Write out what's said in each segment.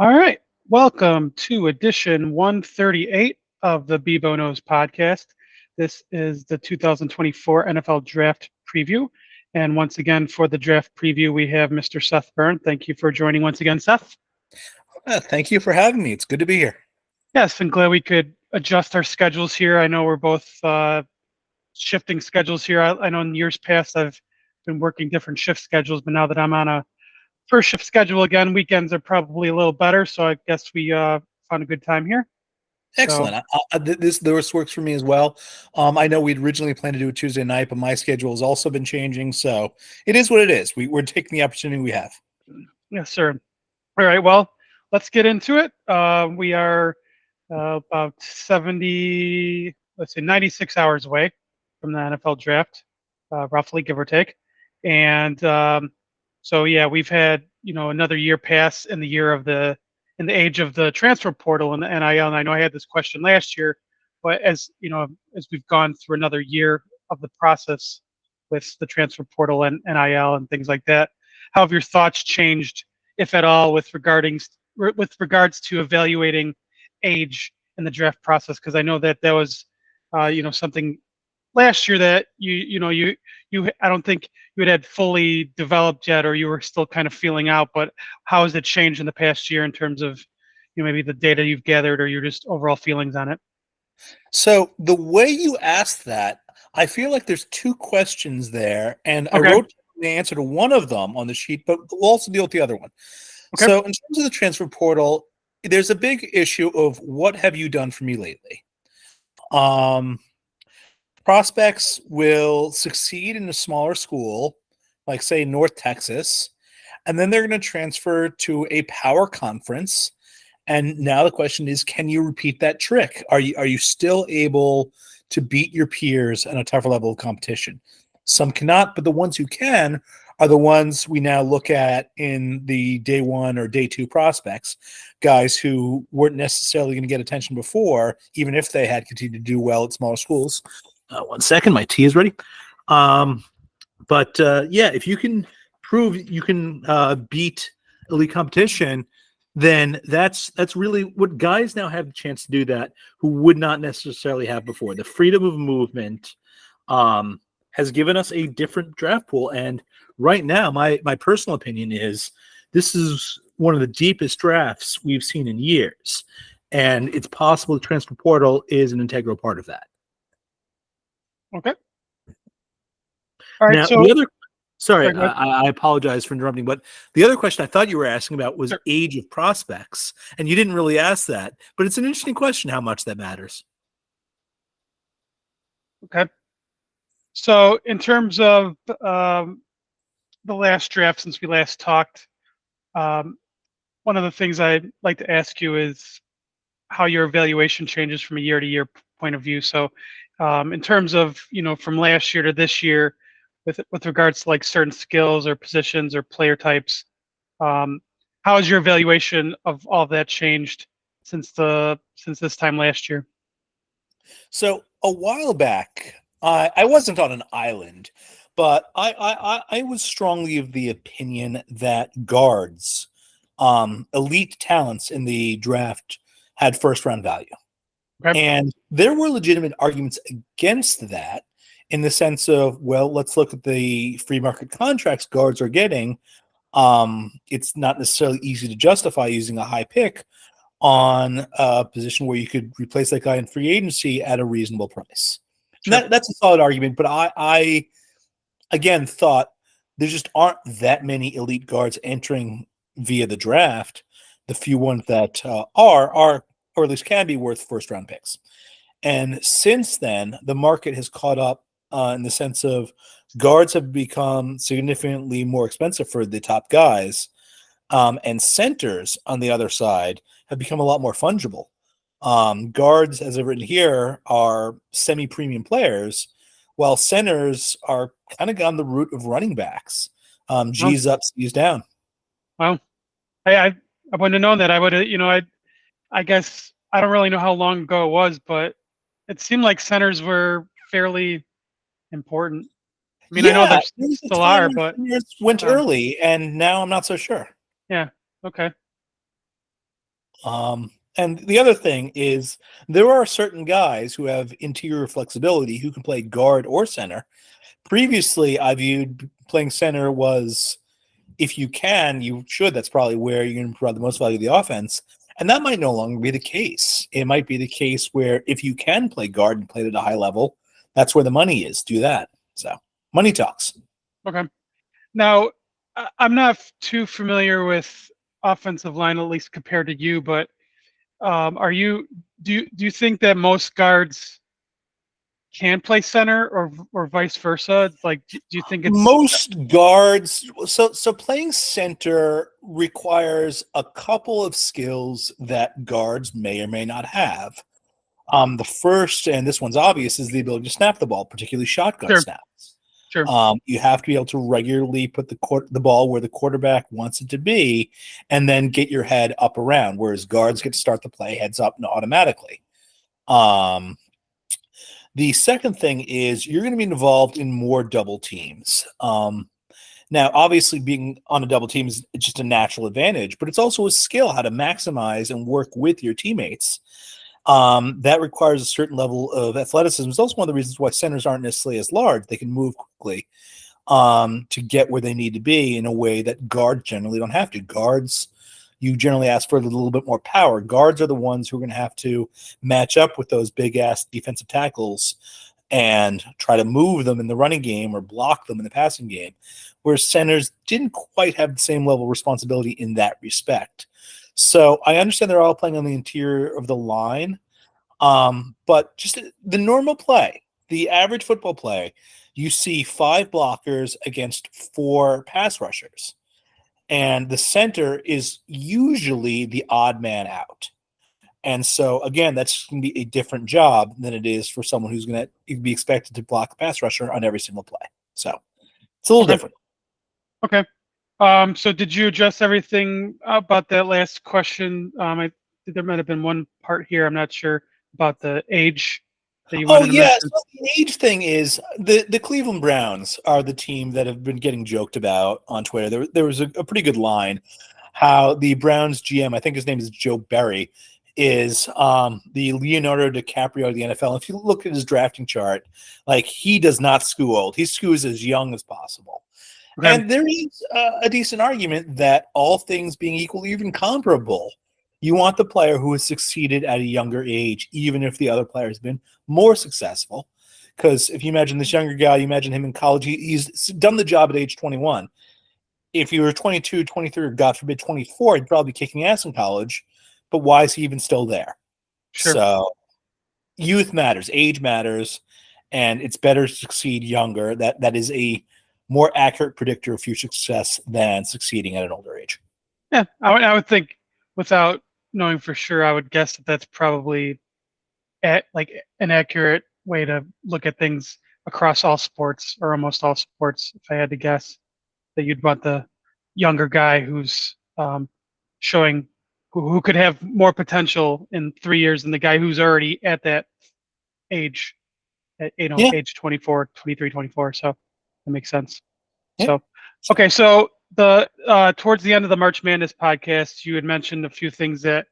All right. Welcome to edition 138 of the Bebo Knows podcast. This is the 2024 NFL Draft Preview. And once again, for the draft preview, we have Mr. Seth Burn. Thank you for joining once again, Seth. Thank you for having me. It's good to be here. Yes, and glad we could adjust our schedules here. I know we're both shifting schedules here. I know in years past I've been working different shift schedules, but now that I'm on a first shift schedule again, weekends are probably a little better. So I guess we found a good time here. Excellent. This works for me as well. I know we'd originally planned to do a Tuesday night, but my schedule has also been changing. So it is what it is. We're taking the opportunity we have. Yes, sir. All right. Well, let's get into it. We are about 96 hours away from the NFL draft, roughly, give or take. And so, yeah, we've had, another year pass in the age of the transfer portal and the NIL. And I know I had this question last year, but as we've gone through another year of the process with the transfer portal and NIL and things like that, how have your thoughts changed, if at all, with regards to evaluating age in the draft process? Because I know that was, something last year that you I don't think you had fully developed yet, or you were still kind of feeling out. But how has it changed in the past year in terms of maybe the data you've gathered or your just overall feelings on it? So the way you asked that, I feel like there's two questions there, and Okay. I wrote the answer to one of them on the sheet, but we'll also deal with the other one. Okay. So in terms of the transfer portal, there's a big issue of what have you done for me lately? Prospects will succeed in a smaller school, like say North Texas, and then they're going to transfer to a power conference. And now the question is, can you repeat that trick? Are you still able to beat your peers in a tougher level of competition? Some cannot, but the ones who can are the ones we now look at in the day one or day two prospects, guys who weren't necessarily going to get attention before, even if they had continued to do well at smaller schools. 1 second, my tea is ready. Yeah, if you can prove you can beat elite competition, then that's really what guys now have the chance to do that who would not necessarily have before. The freedom of movement has given us a different draft pool, and right now, my personal opinion is this is one of the deepest drafts we've seen in years, and it's possible the transfer portal is an integral part of that. Okay. All right. Now, So, sorry, I apologize for interrupting, but the other question I thought you were asking about was age of prospects, and you didn't really ask that, but it's an interesting question how much that matters. Okay. So, in terms of the last draft, since we last talked, one of the things I'd like to ask you is how your evaluation changes from a year-to-year point of view. So, in terms of from last year to this year, with regards to like certain skills or positions or player types, how has your evaluation of all that changed since this time last year? So a while back, I wasn't on an island, but I was strongly of the opinion that guards, elite talents in the draft, had first round value. Okay. And there were legitimate arguments against that in the sense of, well, let's look at the free market contracts guards are getting. It's not necessarily easy to justify using a high pick on a position where you could replace that guy in free agency at a reasonable price. Sure. That's a solid argument, but I again thought there just aren't that many elite guards entering via the draft. The few ones that are, or at least can be, worth first round picks. And since then, the market has caught up in the sense of guards have become significantly more expensive for the top guys, and centers on the other side have become a lot more fungible. Guards, as I've written here, are semi-premium players, while centers are kind of gone the route of running backs. G's up, C's down. Well, I wouldn't have known that. I would have, I guess I don't really know how long ago it was, but it seemed like centers were fairly important. I mean, I know they still are, but went early, and now I'm not so sure. Yeah. Okay. And the other thing is there are certain guys who have interior flexibility who can play guard or center. Previously, I viewed playing center was, if you can, you should. That's probably where you're going to provide the most value to the offense. And that might no longer be the case. It might be the case where if you can play guard and play it at a high level, that's where the money is. Do that. So money talks. Okay. Now, I'm not too familiar with offensive line, at least compared to you, but do you think that most guards can play center or vice versa? Like, do you think it's Most guards? So playing center requires a couple of skills that guards may or may not have. The first, and this one's obvious, is the ability to snap the ball, particularly shotgun Sure. snaps. Sure. You have to be able to regularly put the ball where the quarterback wants it to be, and then get your head up around. Whereas guards get to start the play heads up automatically. The second thing is you're going to be involved in more double teams. Now, obviously, being on a double team is just a natural advantage, but it's also a skill how to maximize and work with your teammates. That requires a certain level of athleticism. It's also one of the reasons why centers aren't necessarily as large. They can move quickly to get where they need to be in a way that guards generally don't have to. Guards, you generally ask for a little bit more power. Guards are the ones who are going to have to match up with those big-ass defensive tackles and try to move them in the running game or block them in the passing game, whereas centers didn't quite have the same level of responsibility in that respect. So I understand they're all playing on the interior of the line, but just the normal play, the average football play, you see 5 blockers against 4 pass rushers. And the center is usually the odd man out. And so, again, that's going to be a different job than it is for someone who's going to be expected to block a pass rusher on every single play. So it's a little different. Okay. So did you address everything about that last question? There might have been one part here. I'm not sure about the age that you wanted to mention. So the age thing is the Cleveland Browns are the team that have been getting joked about on Twitter. There was a pretty good line how the Browns GM, I think his name is Joe Berry, is the Leonardo DiCaprio of the NFL. If you look at his drafting chart, like, he does not school old. He schools as young as possible. Okay. And there is a decent argument that all things being equal, even comparable, you want the player who has succeeded at a younger age, even if the other player has been more successful. Because if you imagine this younger guy, you imagine him in college, he's done the job at age 21. If you were 22, 23, or God forbid 24, he'd probably be kicking ass in college. But why is he even still there? Sure. So youth matters, age matters, and it's better to succeed younger. That is a more accurate predictor of future success than succeeding at an older age. Yeah, I would think, without knowing for sure, I would guess that that's probably like an accurate way to look at things across all sports, or almost all sports. If I had to guess, that you'd want the younger guy who's showing who could have more potential in 3 years than the guy who's already at that age, at age 24, 23, 24. So that makes sense. Yeah. So, okay. So the towards the end of the March Madness podcast, you had mentioned a few things that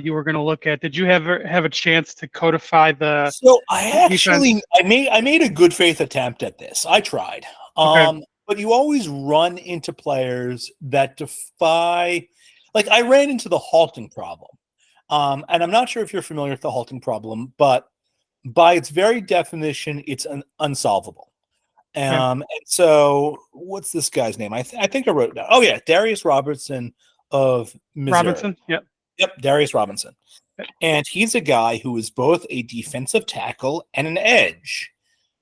you were going to look at. Did you have a chance to codify the? So I made a good faith attempt at this. I tried. Okay. But you always run into players that defy. Like, I ran into the halting problem. And I'm not sure if you're familiar with the halting problem, but by its very definition, it's unsolvable. And so what's this guy's name? I think I wrote it down. Oh, yeah, Darius Robertson of Missouri. Robinson, yep. Yep, Darius Robinson. And he's a guy who is both a defensive tackle and an edge.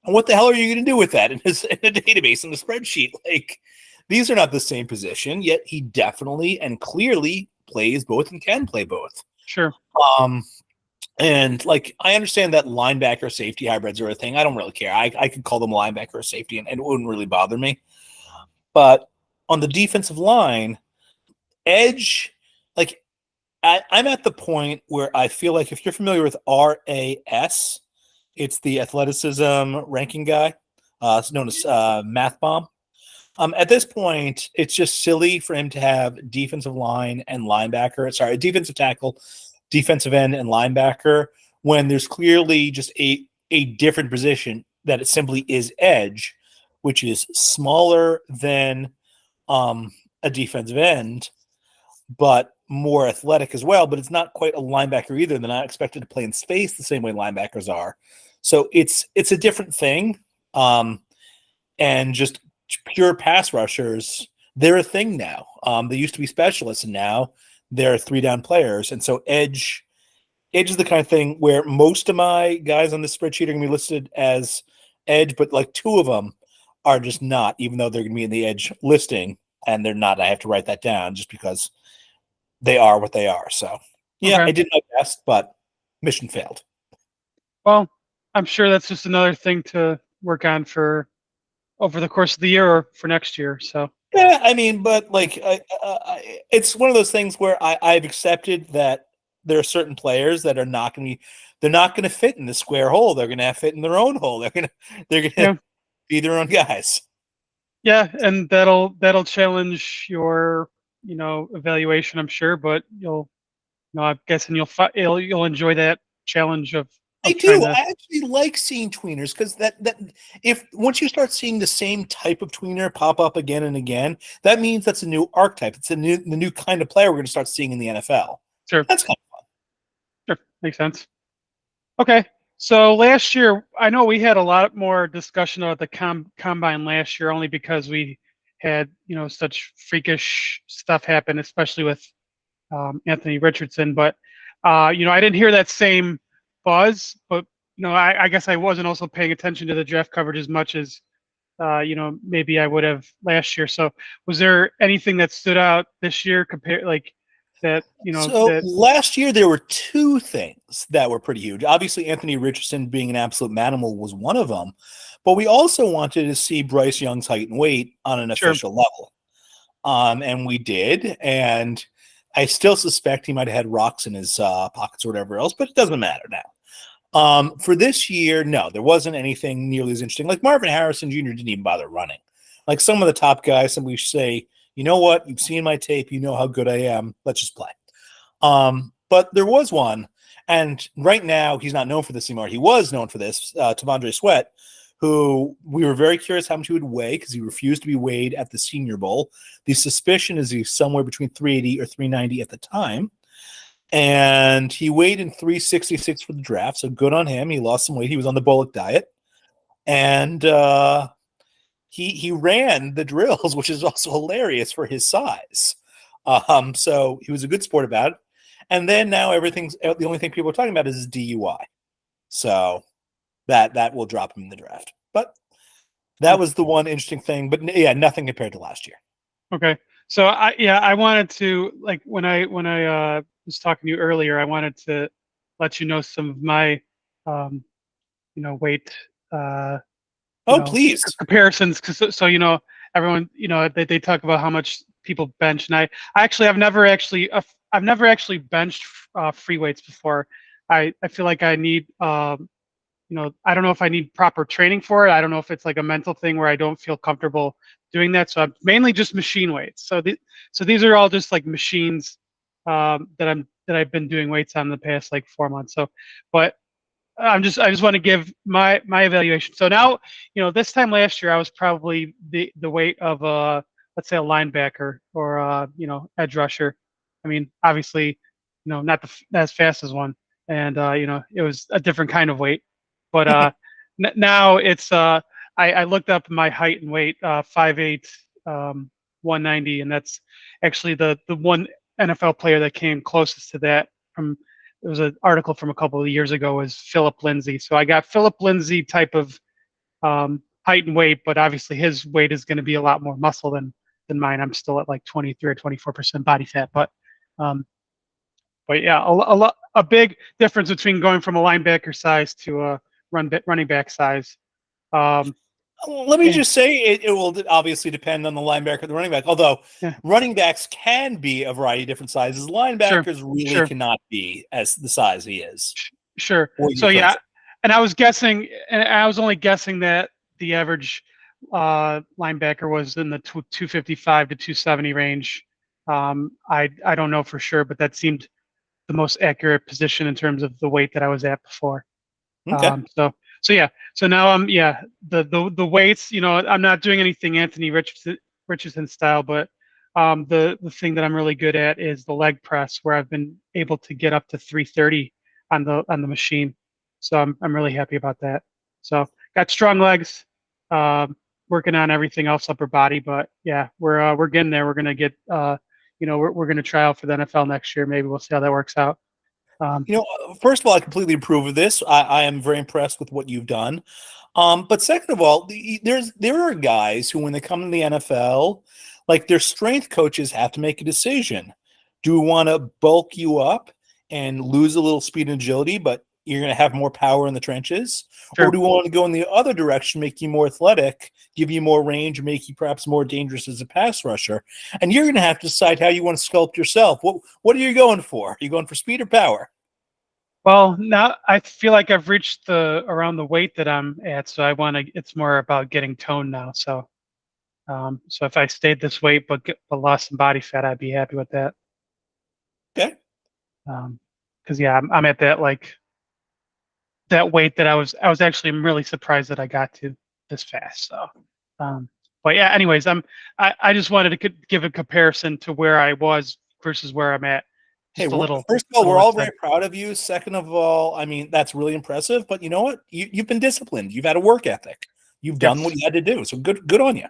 And what the hell are you going to do with that in a database, in the spreadsheet? Like, these are not the same position, yet he definitely and clearly plays both and can play both. Sure. And, like, I understand that linebacker safety hybrids are a thing. I don't really care. I could call them linebacker or safety, and it wouldn't really bother me. But on the defensive line, edge, like, I'm at the point where I feel like, if you're familiar with RAS, it's the athleticism ranking guy. It's known as Math Bomb. At this point, it's just silly for him to have defensive line and linebacker. Sorry, defensive tackle, defensive end, and linebacker when there's clearly just a different position that it simply is edge, which is smaller than a defensive end, but more athletic as well. But it's not quite a linebacker either. They're not expected to play in space the same way linebackers are. So it's a different thing. And just pure pass rushers, they're a thing now. They used to be specialists, and now they're 3-down players. And so edge is the kind of thing where most of my guys on this spreadsheet are going to be listed as edge, but like 2 of them are just not, even though they're going to be in the edge listing, and they're not. I have to write that down just because they are what they are. So, yeah, Okay. I did my best, but mission failed. Well, I'm sure that's just another thing to work on for over the course of the year or for next year. So Yeah, I mean, but like, it's one of those things where I've accepted that there are certain players that are not going to they're not going to fit in the square hole. They're going to fit in their own hole. They're going to be their own guys. Yeah, and that'll challenge your evaluation, I'm sure. But I'm guessing you'll enjoy that challenge of I trying do. to. I actually like seeing tweeners because that if once you start seeing the same type of tweener pop up again and again, that means that's a new archetype. It's the new kind of player we're going to start seeing in the NFL. Sure, That's kind of fun. sure, makes sense. Okay, so last year I know we had a lot more discussion about the combine last year, only because we had such freakish stuff happen, especially with Anthony Richardson. But I didn't hear that same buzz. But I guess I wasn't also paying attention to the draft coverage as much as maybe I would have last year. So was there anything that stood out this year compared like that? So That last year there were 2 things that were pretty huge. Obviously, Anthony Richardson being an absolute manimal was one of them, but we also wanted to see Bryce Young's height and weight on an sure, official level. And we did, and I still suspect he might have had rocks in his pockets or whatever else, but it doesn't matter now. For this year, no, there wasn't anything nearly as interesting. Like Marvin Harrison Jr. didn't even bother running. Like some of the top guys, some we say, you know what, you've seen my tape, you know how good I am. Let's just play. But there was one, and right now he's not known for this anymore. He was known for this, T'Vondre Sweat, who we were very curious how much he would weigh because he refused to be weighed at the Senior Bowl. The suspicion is he's somewhere between 380 or 390 at the time. And he weighed in 366 for the draft, so good on him. He lost some weight. He was on the Bullock diet. And he ran the drills, which is also hilarious for his size. So he was a good sport about it. And then now the only thing people are talking about is his DUI. So that will drop him in the draft. But that was the one interesting thing. But yeah, nothing compared to last year. okay. So I wanted to, like, when I was talking to you earlier, I wanted to let you know some of my weight Please. comparisons, because everyone they talk about how much people bench, and I've never actually benched free weights before. I feel like I need I don't know if I need proper training for it. I don't know if it's like a mental thing where I don't feel comfortable doing that. So I'm mainly just machine weights. So these are all just like machines that I've been doing weights on the past like 4 months. So, but I just want to give my evaluation. So now, this time last year I was probably the weight of let's say a linebacker or edge rusher. I mean, obviously, not as fast as one, and it was a different kind of weight. But now it's I looked up my height and weight, 5'8", 190, and that's actually the one NFL player that came closest to that. There was an article from a couple of years ago, was Philip Lindsay. So I got Philip Lindsay type of height and weight, but obviously his weight is going to be a lot more muscle than mine. I'm still at like 23 or 24% body fat, but yeah, a big difference between going from a linebacker size to a running back size. Let me just say, it will obviously depend on the linebacker and the running back. Although running backs can be a variety of different sizes, linebackers really cannot be as the size he is. Sure. So yeah, and I was guessing, and I was only guessing that the average linebacker was in the 255 to 270 range. I don't know for sure, but that seemed the most accurate position in terms of the weight that I was at before. Okay. So yeah. So now the weights. I'm not doing anything Anthony Richardson style, but the thing that I'm really good at is the leg press, where I've been able to get up to 330 on the machine. So I'm really happy about that. So got strong legs. Working on everything else upper body, but yeah, we're getting there. We're gonna get we're gonna try out for the NFL next year. Maybe we'll see how that works out. First of all, I completely approve of this. I am very impressed with what you've done. But second of all, there are guys who, when they come to the NFL, like their strength coaches have to make a decision. Do we want to bulk you up and lose a little speed and agility, but you're going to have more power in the trenches? Sure. Or do we want to go in the other direction, make you more athletic, give you more range, make you perhaps more dangerous as a pass rusher? And you're going to have to decide how you want to sculpt yourself. What are you going for? Are you going for speed or power? Well, now I feel like I've reached around the weight that I'm at, so it's more about getting toned now. So if I stayed this weight but lost some body fat, I'd be happy with that. Okay. Because yeah, I'm at that weight that I was actually really surprised that I got to this fast. So, but yeah, anyways, I just wanted to give a comparison to where I was versus where I'm at. Hey, Just a little. first of all, we're all very excited. proud of you. Second of all, I mean, that's really impressive. But you know what? You've been disciplined. You've had a work ethic. You've done what Yes. you had to do. So good on you.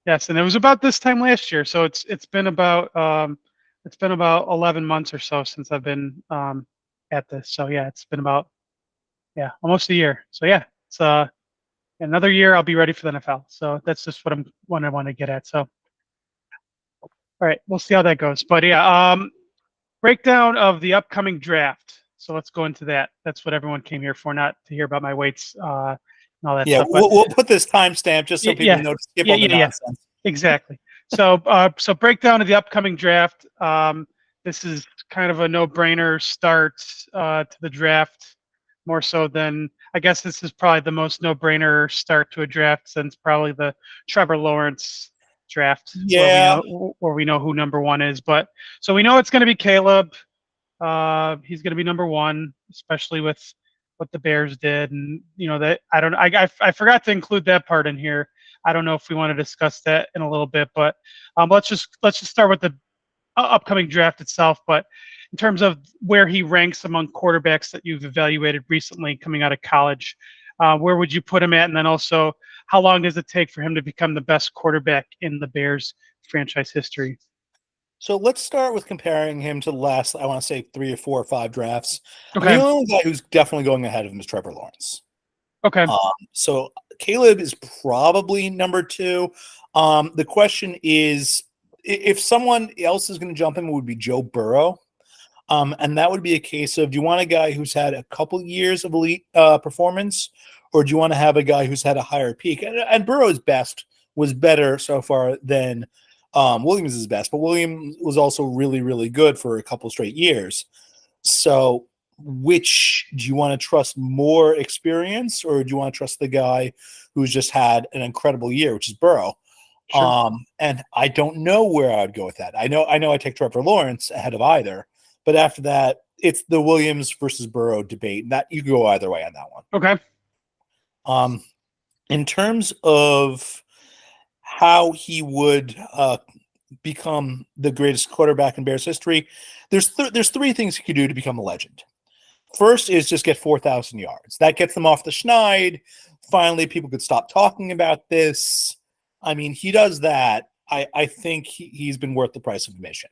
Yes, and it was about this time last year. So it's been about 11 months or so since I've been at this. So yeah, it's been about almost a year. So yeah, it's another year I'll be ready for the NFL. So that's just what I want to get at. So all right, we'll see how that goes. But yeah, breakdown of the upcoming draft. So let's go into that. That's what everyone came here for, not to hear about my weights and all that Yeah, stuff. But we'll put this timestamp just so people yeah, know to skip all the nonsense. exactly. So breakdown of the upcoming draft. This is kind of a no-brainer start to the draft, more so than I guess this is probably the most no-brainer start to a draft since probably the Trevor Lawrence draft, Yeah. where we know who number one is. But so we know it's going to be Caleb. He's going to be number one, especially with what the Bears did, and that I forgot to include that part in here. I don't know if we want to discuss that in a little bit, but let's just start with the upcoming draft itself. But in terms of where he ranks among quarterbacks that you've evaluated recently coming out of college, where would you put him at? And then also, how long does it take for him to become the best quarterback in the Bears franchise history? So let's start with comparing him to the last, I want to say 3 or 4 or 5 drafts. Okay. And the only guy who's definitely going ahead of him is Trevor Lawrence. Okay. So Caleb is probably number 2. The question is, if someone else is going to jump him, it would be Joe Burrow. And that would be a case of, do you want a guy who's had a couple years of elite performance, or do you want to have a guy who's had a higher peak? And Burrow's best was better so far than Williams' best, but Williams was also really, really good for a couple straight years. So which do you want to trust more experience, or do you want to trust the guy who's just had an incredible year, which is Burrow? Sure. And I don't know where I would go with that. I know I take Trevor Lawrence ahead of either, but after that, it's the Williams versus Burrow debate. That you can go either way on that one. Okay. In terms of how he would become the greatest quarterback in Bears history, there's 3 things he could do to become a legend. First is just get 4,000 yards. That gets them off the schneid. Finally, people could stop talking about this. I mean, he does that. I think he's been worth the price of admission.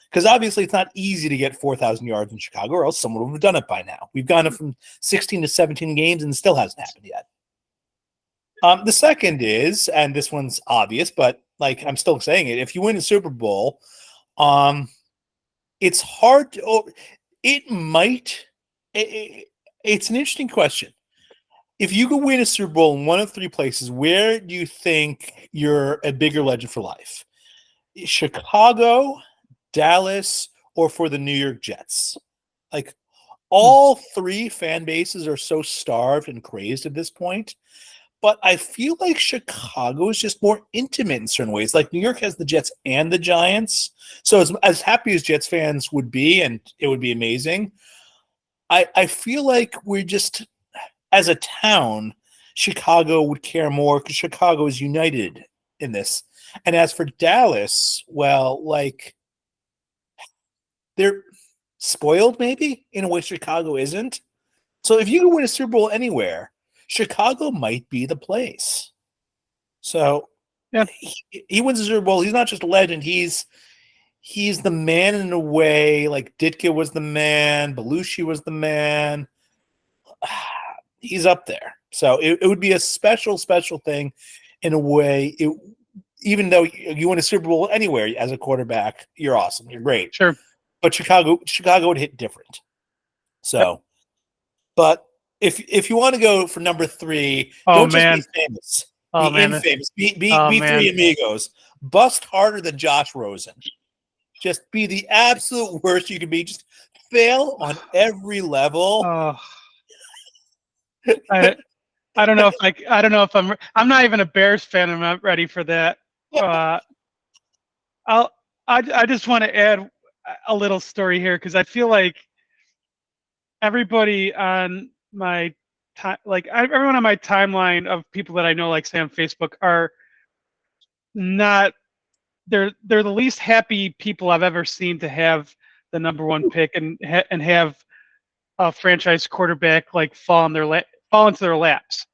Because obviously it's not easy to get 4,000 yards in Chicago, or else someone would have done it by now. We've gone from 16 to 17 games, and it still hasn't happened yet. The second is, and this one's obvious, but like I'm still saying it, if you win a Super Bowl, it's hard to, it might, it's an interesting question. If you could win a Super Bowl in one of 3 places, where do you think you're a bigger legend for life? Chicago, Dallas, or for the New York Jets? Like, all 3 fan bases are so starved and crazed at this point. but I feel like Chicago is just more intimate in certain ways. Like New York has the Jets and the Giants. So as happy as Jets fans would be, and it would be amazing, I feel like we're just, as a town, Chicago would care more because Chicago is united in this. And as for Dallas, well, like, they're spoiled maybe in a way Chicago isn't. So if you can win a Super Bowl anywhere, Chicago might be the place. So Yeah, he wins the Super Bowl. He's not just a legend. He's the man in a way. Like Ditka was the man. Belushi was the man. He's up there. So it would be a special, special thing in a way. Even though you win a Super Bowl anywhere as a quarterback, you're awesome. You're great. sure. But Chicago would hit different. So, Yep. but if you want to go for number 3, Oh, don't man. just be famous. Oh, Be man. infamous. Be Man. Three Amigos. Bust harder than Josh Rosen. Just be the absolute worst you can be. Just fail on every level. Oh. I don't know if I don't know if I'm not even a Bears fan. I'm not ready for that. I just want to add a little story here because I feel like everybody on my everyone on my timeline of people that I know, like say on Facebook, are not. They're the least happy people I've ever seen to have the number 1 pick and have a franchise quarterback like fall into their laps.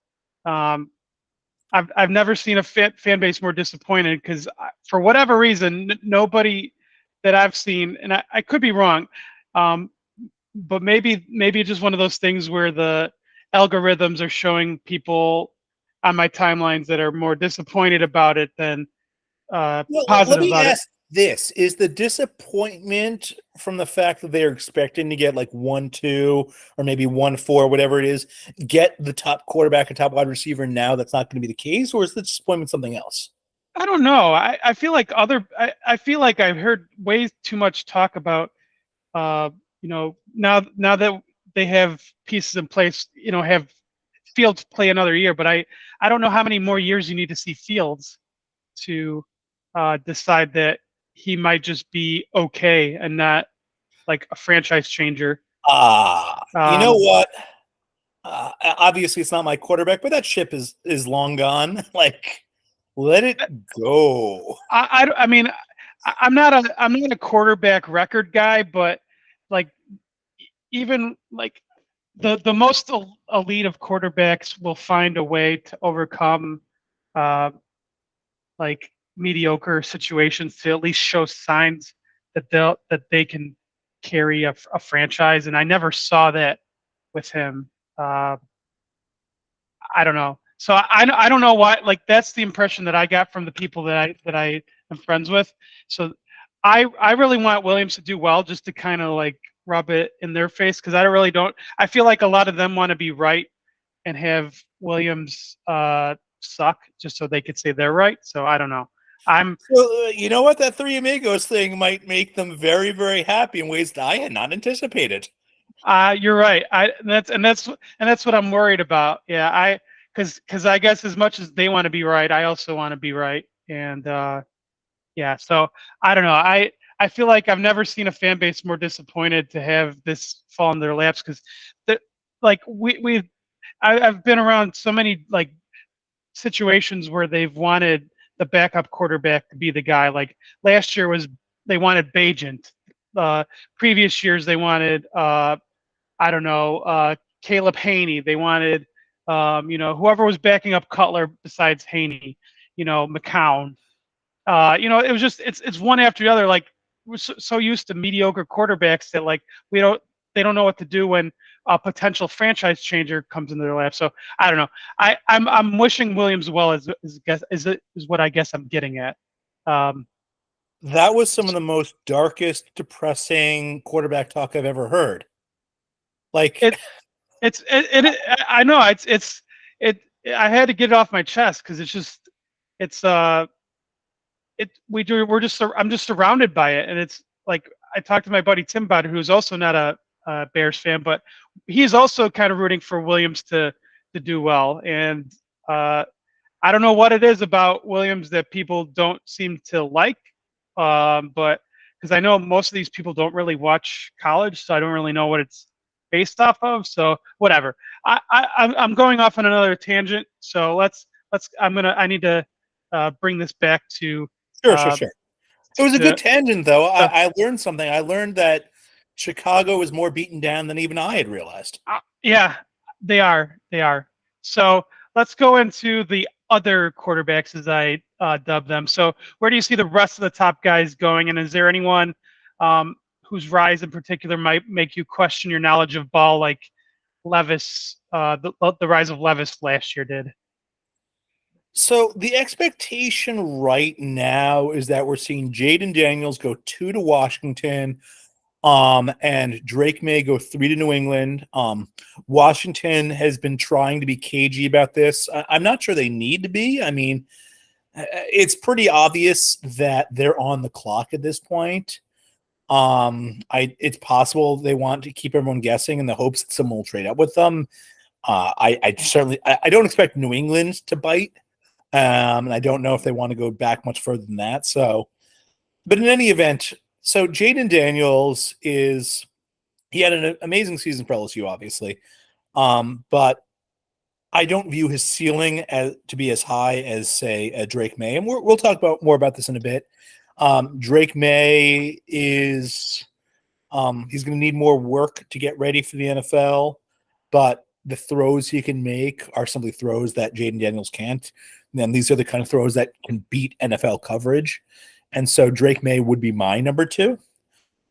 I've never seen a fan base more disappointed because for whatever reason, nobody that I've seen, and I could be wrong, but maybe it's just one of those things where the algorithms are showing people on my timelines that are more disappointed about it than positive let me about ask this. Is the disappointment from the fact that they're expecting to get like 1-2 or maybe 1-4, whatever it is, get the top quarterback and top wide receiver now that's not going to be the case? Or is the disappointment something else? I don't know. I feel like I feel like I've heard way too much talk about, now that they have pieces in place, have Fields play another year, but I don't know how many more years you need to see Fields to decide that he might just be okay and not like a franchise changer. You know what? Obviously, it's not my quarterback, but that ship is long gone. Like, let it go. I mean, I'm not a quarterback record guy, but like even like the most elite of quarterbacks will find a way to overcome like mediocre situations to at least show signs that they can carry a franchise, and I never saw that with him. I don't know. So I don't know why. Like that's the impression that I got from the people that I am friends with. So I really want Williams to do well, just to kind of like rub it in their face, because I really don't. I feel like a lot of them want to be right and have Williams suck just so they could say they're right. So I don't know. So, you know what? That Three Amigos thing might make them very, very happy in ways that I had not anticipated. You're right. That's what I'm worried about. Yeah, because I guess as much as they want to be right, I also want to be right. And yeah, so I don't know. I feel like I've never seen a fan base more disappointed to have this fall in their laps, because like I've been around so many like situations where they've wanted the backup quarterback to be the guy. Like last year they wanted Bajent. Previous years they wanted I don't know, Caleb Haney. They wanted whoever was backing up Cutler besides Haney, McCown. It was just it's one after the other. Like we're so used to mediocre quarterbacks that like they don't know what to do when a potential franchise changer comes into their lap. So I don't know. I'm wishing Williams well is what I guess I'm getting at. That was some of the most darkest, depressing quarterback talk I've ever heard. Like I know I had to get it off my chest because I'm just surrounded by it, and it's like I talked to my buddy Tim about it, who's also not a Bears fan, but he's also kind of rooting for Williams to do well, and I don't know what it is about Williams that people don't seem to like, but because I know most of these people don't really watch college, so I don't really know what it's based off of. So whatever. I'm going off on another tangent. So I need to bring this back to Sure. It was a good to tangent, though. I learned something. I learned that Chicago is more beaten down than even I had realized. yeah, they are. They are. So let's go into the other quarterbacks, as I dub them. So where do you see the rest of the top guys going? And is there anyone whose rise in particular might make you question your knowledge of ball, like Levis, the rise of Levis last year did? So the expectation right now is that we're seeing Jaden Daniels go 2 to Washington, and Drake May go 3 to New England. Washington has been trying to be cagey about this. I'm not sure they need to be. I mean, it's pretty obvious that they're on the clock at this point. It's possible they want to keep everyone guessing in the hopes that someone will trade up with them. I certainly I don't expect New England to bite. And I don't know if they want to go back much further than that. So, but in any event, so Jaden Daniels he had an amazing season for LSU, obviously. But I don't view his ceiling to be as high as, say, Drake May. And we'll talk more about this in a bit. Drake May is he's going to need more work to get ready for the NFL, but the throws he can make are simply throws that Jaden Daniels can't. And then these are the kind of throws that can beat NFL coverage. And so Drake May would be my number 2. Okay.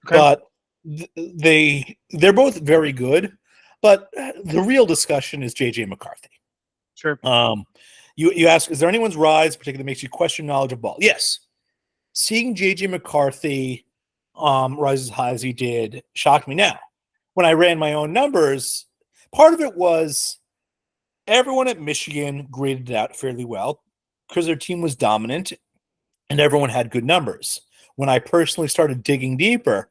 But they're both very good. But the real discussion is JJ McCarthy. Sure. You ask, is there anyone's rise particularly makes you question knowledge of ball? Yes. Seeing JJ McCarthy rise as high as he did shocked me. Now, when I ran my own numbers, part of it was everyone at Michigan graded it out fairly well because their team was dominant and everyone had good numbers. When I personally started digging deeper,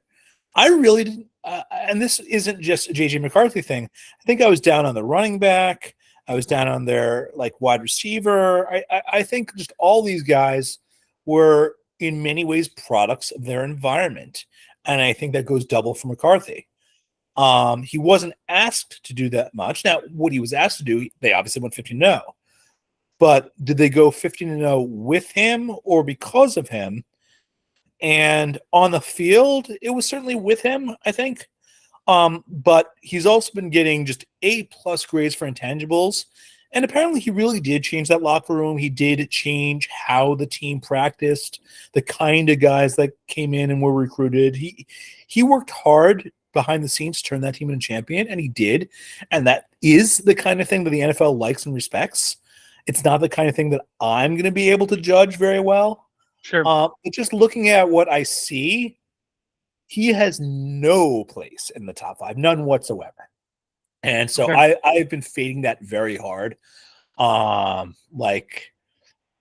I really didn't, and this isn't just a JJ McCarthy thing. I think I was down on the running back. I was down on their wide receiver. I think just all these guys were in many ways products of their environment. And I think that goes double for McCarthy. He wasn't asked to do that much. Now, what he was asked to do, they obviously went 15-0. But did they go 15-0 with him or because of him? And on the field, it was certainly with him, I think. But he's also been getting just A+ grades for intangibles. And apparently he really did change that locker room. He did change how the team practiced, the kind of guys that came in and were recruited. He worked hard behind the scenes to turn that team into a champion, and he did. And that is the kind of thing that the NFL likes and respects. It's not the kind of thing that I'm going to be able to judge very well. Sure. But just looking at what I see, he has no place in the top 5, none whatsoever. And so okay. I've been fading that very hard. I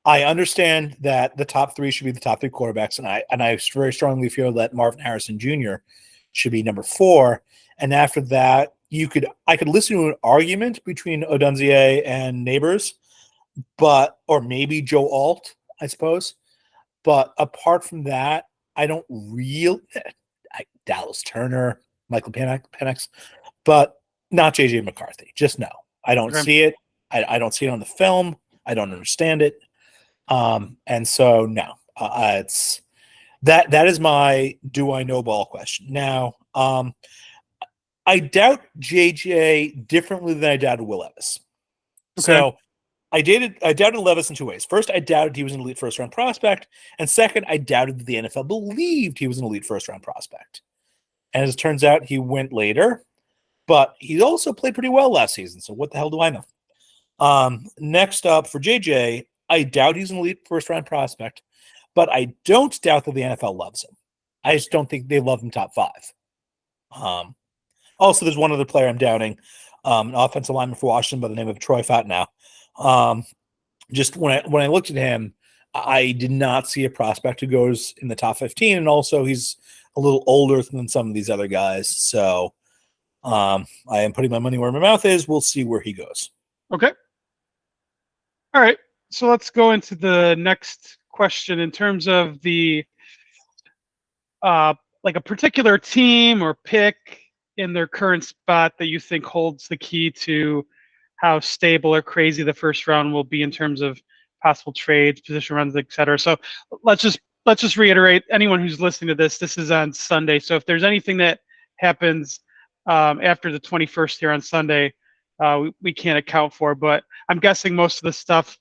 understand that the top 3 should be the top 3 quarterbacks, and I very strongly feel that Marvin Harrison Jr. should be number 4. And after that, I could listen to an argument between Odunze and Nabers, or maybe Joe Alt, I suppose. But apart from that, I don't Dallas Turner, Michael Penix, but not JJ McCarthy. Just no. I don't see it. I don't see it on the film. I don't understand it. And so no. It's that is my do I know ball question. Now, I doubt JJ differently than I doubted Will Levis. Okay. So I doubted Levis in 2 ways. First, I doubted he was an elite first-round prospect. And second, I doubted that the NFL believed he was an elite first-round prospect. And as it turns out, he went later. But he also played pretty well last season. So what the hell do I know? Next up for JJ, I doubt he's an elite first-round prospect. But I don't doubt that the NFL loves him. I just don't think they love him top 5. Also, there's one other player I'm doubting, an offensive lineman for Washington by the name of Troy Fatnow. Just when I looked at him, I did not see a prospect who goes in the top 15, and also he's a little older than some of these other guys. So I am putting my money where my mouth is. We'll see where he goes. Okay. All right. So let's go into the next question in terms of the like a particular team or pick in their current spot that you think holds the key to how stable or crazy the first round will be in terms of possible trades, position runs, etc. So let's just reiterate, anyone who's listening to this is on Sunday. So if there's anything that happens after the 21st here on Sunday, we can't account for. But I'm guessing most of the stuff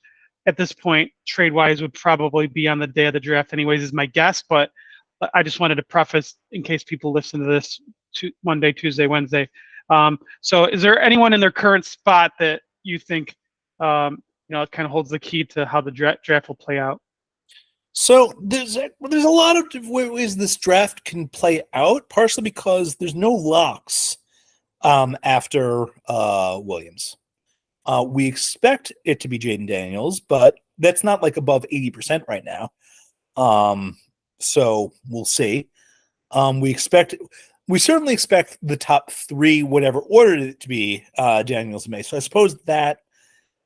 at this point, trade-wise, would probably be on the day of the draft anyways, is my guess. But I just wanted to preface in case people listen to this Monday, Tuesday, Wednesday. So is there anyone in their current spot that you think it kind of holds the key to how the draft will play out? So there's a lot of ways this draft can play out, partially because there's no locks after Williams. We expect it to be Jaden Daniels, but that's not like above 80% right now. So we'll see. We certainly expect the top three, whatever order it to be, Daniels and May. So I suppose that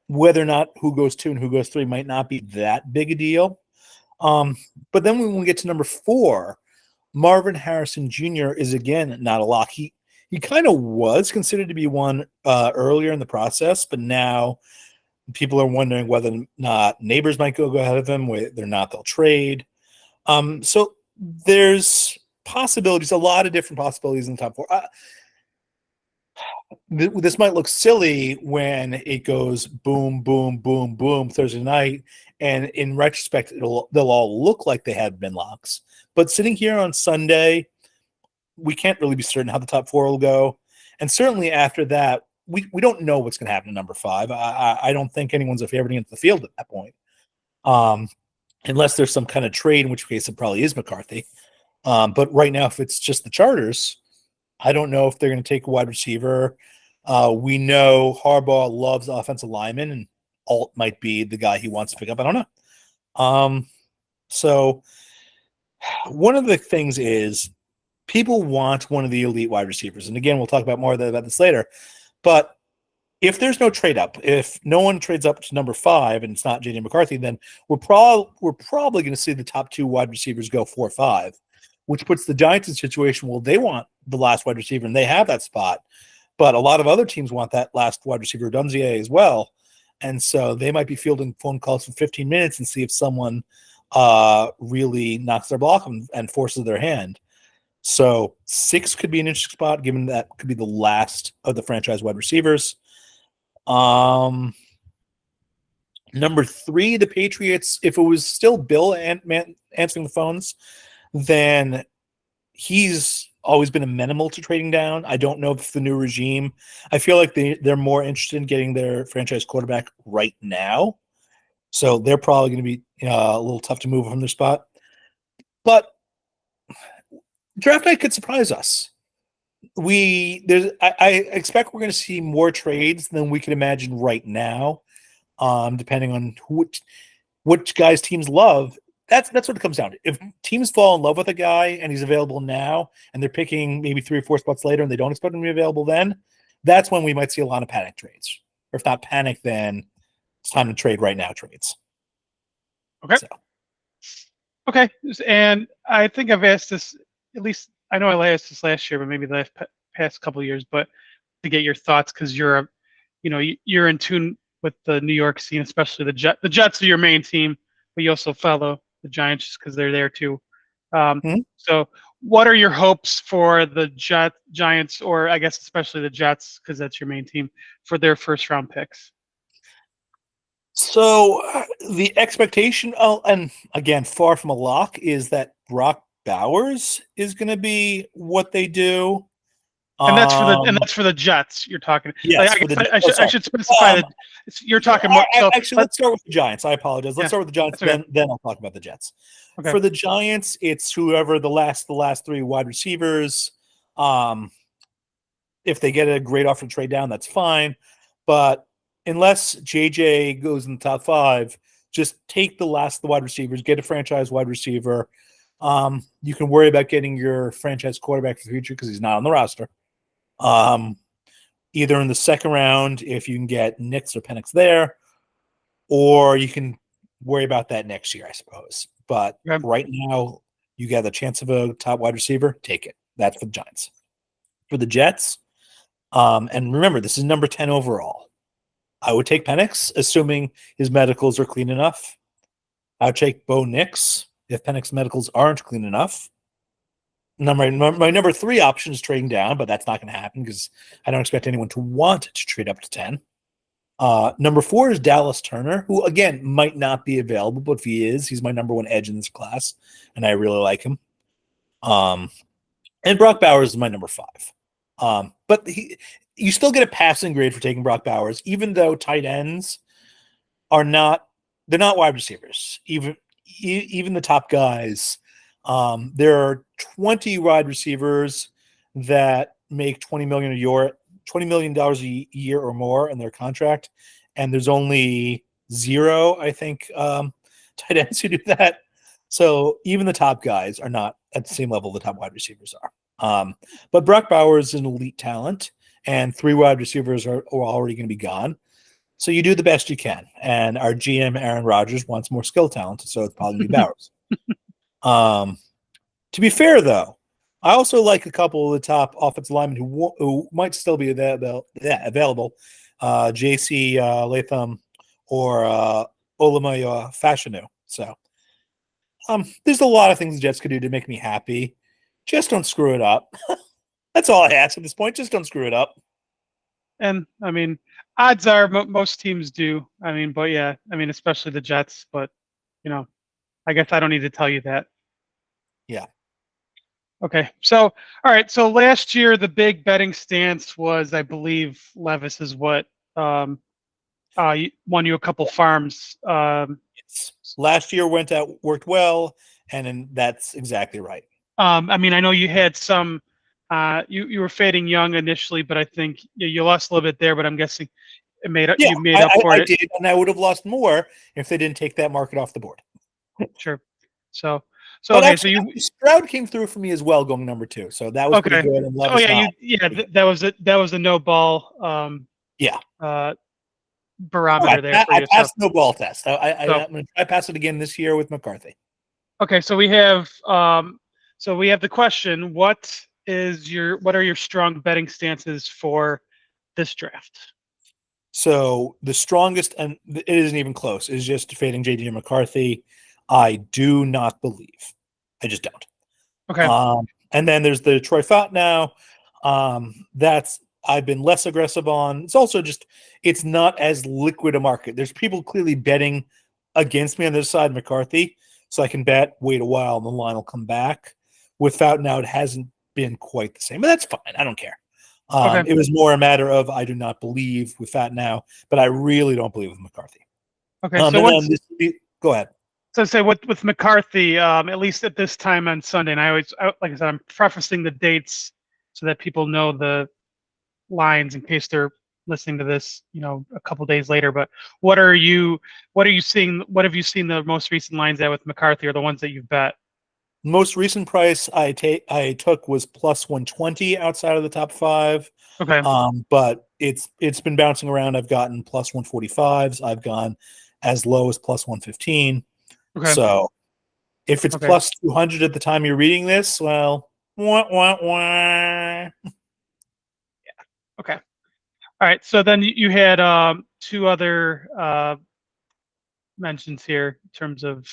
whether or not who goes 2 and who goes 3 might not be that big a deal. But then when we get to number 4, Marvin Harrison Jr. is again not a lock. He kind of was considered to be one earlier in the process, but now people are wondering whether or not Nabers might go ahead of him. Whether or not they'll trade. So there's possibilities, a lot of different possibilities in the top 4. This might look silly when it goes boom, boom, boom, boom Thursday night, and in retrospect, they'll all look like they had been locks. But sitting here on Sunday, we can't really be certain how the top 4 will go, and certainly after that, we don't know what's going to happen to number 5. I don't think anyone's a favorite against the field at that point, unless there's some kind of trade, in which case it probably is McCarthy. But right now, if it's just the Chargers, I don't know if they're going to take a wide receiver. We know Harbaugh loves offensive linemen, and Alt might be the guy he wants to pick up. I don't know. So one of the things is people want one of the elite wide receivers. And again, we'll talk about more about this later. But if there's no trade up, if no one trades up to number 5 and it's not J.J. McCarthy, then we're probably going to see the top 2 wide receivers go 4 or 5, which puts the Giants in a situation where they want the last wide receiver and they have that spot. But a lot of other teams want that last wide receiver, Odunze, as well. And so they might be fielding phone calls for 15 minutes and see if someone really knocks their block and forces their hand. So 6 could be an interesting spot, given that could be the last of the franchise wide receivers. Number 3, the Patriots, if it was still Bill answering the phones, then he's always been amenable to trading down. I don't know if the new regime, I feel like they're more interested in getting their franchise quarterback right now. So they're probably going to be a little tough to move from their spot. But draft night could surprise us. I expect we're going to see more trades than we can imagine right now, depending on which guys teams love. That's what it comes down to. If teams fall in love with a guy and he's available now, and they're picking maybe 3 or 4 spots later, and they don't expect him to be available then, that's when we might see a lot of panic trades. Or if not panic, then it's time to trade right now trades. Okay. Okay, and I think I've asked this, at least I know I asked this last year, but maybe the past couple of years, but to get your thoughts, because you're in tune with the New York scene, especially the Jets. The Jets are your main team, but you also follow the Giants just because they're there too. So what are your hopes for the Giants, or I guess especially the Jets, because that's your main team, for their first round picks? So the expectation, and again, far from a lock, is that Brock Bowers is going to be what they do. And that's for the Jets you're talking. Yes, I should specify that you're talking more. Actually, let's start with the Giants. I apologize. Let's start with the Giants, okay. Then I'll talk about the Jets. Okay. For the Giants, it's whoever the last 3 wide receivers. If they get a great offer to trade down, that's fine. But unless JJ goes in the top 5, just take the last of the wide receivers, get a franchise wide receiver. You can worry about getting your franchise quarterback for the future because he's not on the roster. Either in the second round, if you can get Nix or Penix there, or you can worry about that next year, I suppose. But Okay. right now, you got the chance of a top wide receiver. Take it. That's for the Giants. For the Jets, and remember, this is number 10 overall. I would take Penix, assuming his medicals are clean enough. I would take Bo Nix if Penix's medicals aren't clean enough. My number 3 option is trading down, but that's not going to happen because I don't expect anyone to want to trade up to 10. Number 4 is Dallas Turner, who, again, might not be available, but if he is, he's my number 1 edge in this class, and I really like him. And Brock Bowers is my number 5. But you still get a passing grade for taking Brock Bowers, even though tight ends are not – they're not wide receivers. Even the top guys, there are 20 wide receivers that make $20 million a year or more in their contract, and there's only 0, I think, tight ends who do that. So even the top guys are not at the same level the top wide receivers are. But Brock Bowers is an elite talent, and 3 wide receivers are already going to be gone. So you do the best you can. And our GM, Aaron Rodgers, wants more skill talent, so it's probably going to be Bowers. To be fair, though, I also like a couple of the top offensive linemen who might still be available. J.C. Latham or Olamayo Fashanu. So there's a lot of things the Jets could do to make me happy. Just don't screw it up. That's all I ask at this point. Just don't screw it up. And I mean, odds are most teams do. I mean, but yeah, I mean, especially the Jets. But I guess I don't need to tell you that. Yeah. Okay. So, all right. So last year, the big betting stance was, I believe, Levis is what won you a couple farms. Yes. Last year worked well, and that's exactly right. I mean, I know you had some. You were fading Young initially, but I think you lost a little bit there. But I'm guessing you made up for it. I did, and I would have lost more if they didn't take that market off the board. Sure. So but okay. Actually, Stroud came through for me as well, going number 2. So that was pretty good. And Levis that was a no ball. Barometer there. I passed the no ball test. I'm going to try pass it again this year with McCarthy. Okay, so we have the question: what are your strong betting stances for this draft? So the strongest, and it isn't even close, is just fading JD McCarthy. I do not believe. I just don't. Okay. And then there's the Troy Fott now. That's I've been less aggressive on. It's also just it's not as liquid a market. There's people clearly betting against me on the other side, McCarthy. So I can wait a while, and the line will come back. With Fott now, it hasn't been quite the same, but that's fine. I don't care. It was more a matter of I do not believe with Fott now, but I really don't believe with McCarthy. Okay, so go ahead. So say with McCarthy, at least at this time on Sunday, and like I said, I'm prefacing the dates so that people know the lines in case they're listening to this, a couple days later. But what have you seen the most recent lines at with McCarthy, or the ones that you've bet? Most recent price I took was plus 120 outside of the top 5. Okay. But it's been bouncing around. I've gotten plus 145s. I've gone as low as plus 115. Okay. So if it's plus 200 at the time you're reading this, well, Yeah. Okay. All right. So then you had 2 other mentions here in terms of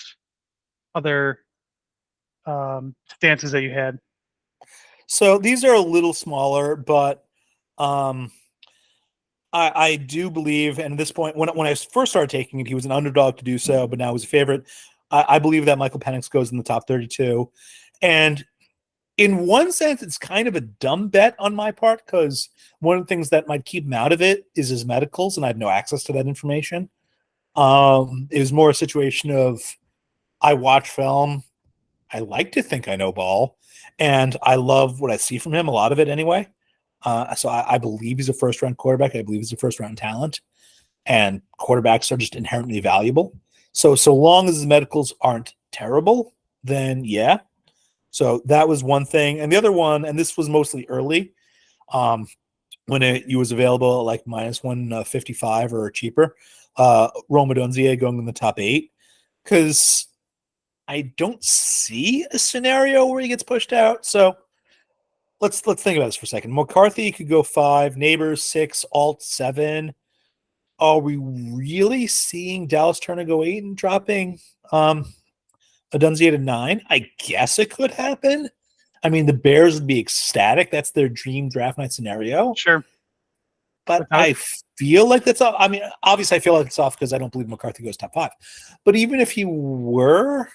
other stances that you had. So these are a little smaller, but I do believe, and at this point, when I first started taking it, he was an underdog to do so, but now he's a favorite. I believe that Michael Penix goes in the top 32. And in one sense, it's kind of a dumb bet on my part, because one of the things that might keep him out of it is his medicals, and I have no access to that information. It was more a situation of I watch film. I like to think I know ball, and I love what I see from him, a lot of it anyway. So I believe he's a first-round quarterback. I believe he's a first-round talent, and quarterbacks are just inherently valuable. So long as his medicals aren't terrible, then yeah. So that was one thing. And the other one, and this was mostly early, when he was available at like minus 155 or cheaper, Rome Odunze going in the top 8, because I don't see a scenario where he gets pushed out. So let's think about this for a second. McCarthy could go 5, Nabers 6, Alt 7. Are we really seeing Dallas Turner go 8 and dropping Odunze to 9? I guess it could happen. I mean, the Bears would be ecstatic. That's their dream draft night scenario. Sure. But I feel like that's off. I mean, obviously, I feel like it's off because I don't believe McCarthy goes top 5. But even if he were,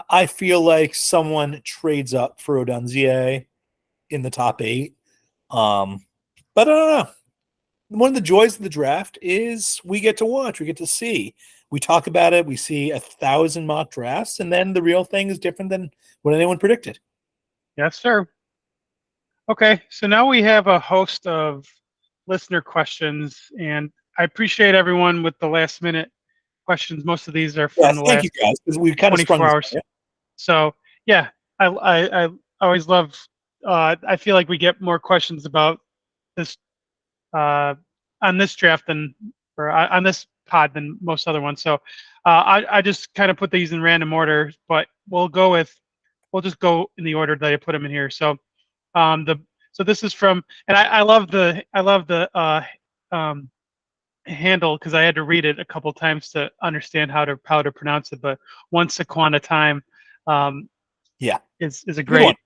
I feel like someone trades up for Odunze in the top 8. But I don't know. One of the joys of the draft is we get to watch, we get to see. We talk about it, we see 1,000 mock drafts, and then the real thing is different than what anyone predicted. Yes, sir. Okay, so now we have a host of listener questions, and I appreciate everyone with the last minute questions. Most of these are from the Thank last you guys, because we've kind of 24 hours. So yeah, I always love. I feel like we get more questions about this on this draft than or on this pod than most other ones. So I just kind of put these in random order, but we'll just go in the order that I put them in here. So so this is from, and I love the handle because I had to read it a couple times to understand how to pronounce it. But onceSaquonATime is a great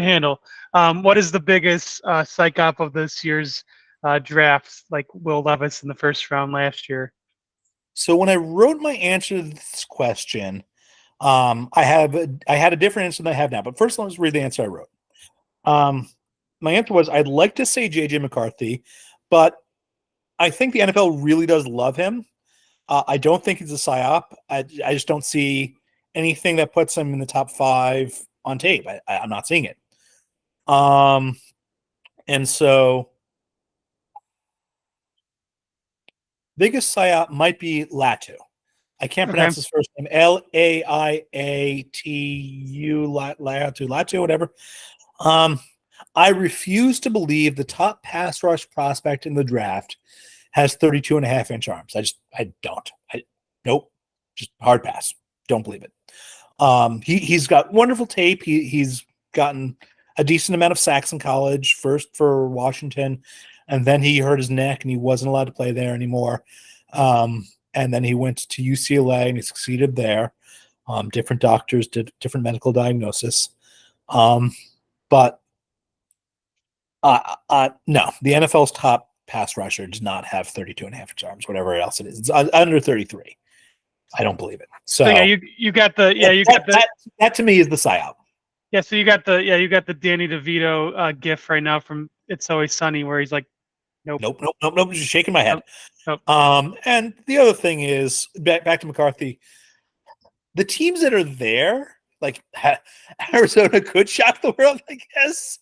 handle. What is the biggest psyop of this year's draft, like Will Levis in the first round last year? So when I wrote my answer to this question, I had a different answer than I have now. But first, let's read the answer I wrote. My answer was I'd like to say JJ McCarthy, but I think the NFL really does love him. I don't think he's a psyop. I just don't see anything that puts him in the top 5 on tape. I'm not seeing it. And so biggest psyop might be Latu. I can't pronounce his first name. Laiatu, Latu, whatever. I refuse to believe the top pass rush prospect in the draft has 32.5-inch arms. I don't. Nope. Just hard pass. Don't believe it. He's got wonderful tape. He's gotten a decent amount of sacks in college, first for Washington, and then he hurt his neck and he wasn't allowed to play there anymore. And then he went to UCLA and he succeeded there. Different doctors did different medical diagnosis. But no, the NFL's top pass rusher does not have 32.5-inch arms, whatever else it is. It's under 33. I don't believe it. So yeah, you got the that to me is the psyop. Yeah, so you got the Danny DeVito gif right now from It's Always Sunny where he's like, nope. Just shaking my head. Nope. And the other thing is back to McCarthy. The teams that are there, like Arizona, could shock the world, I guess.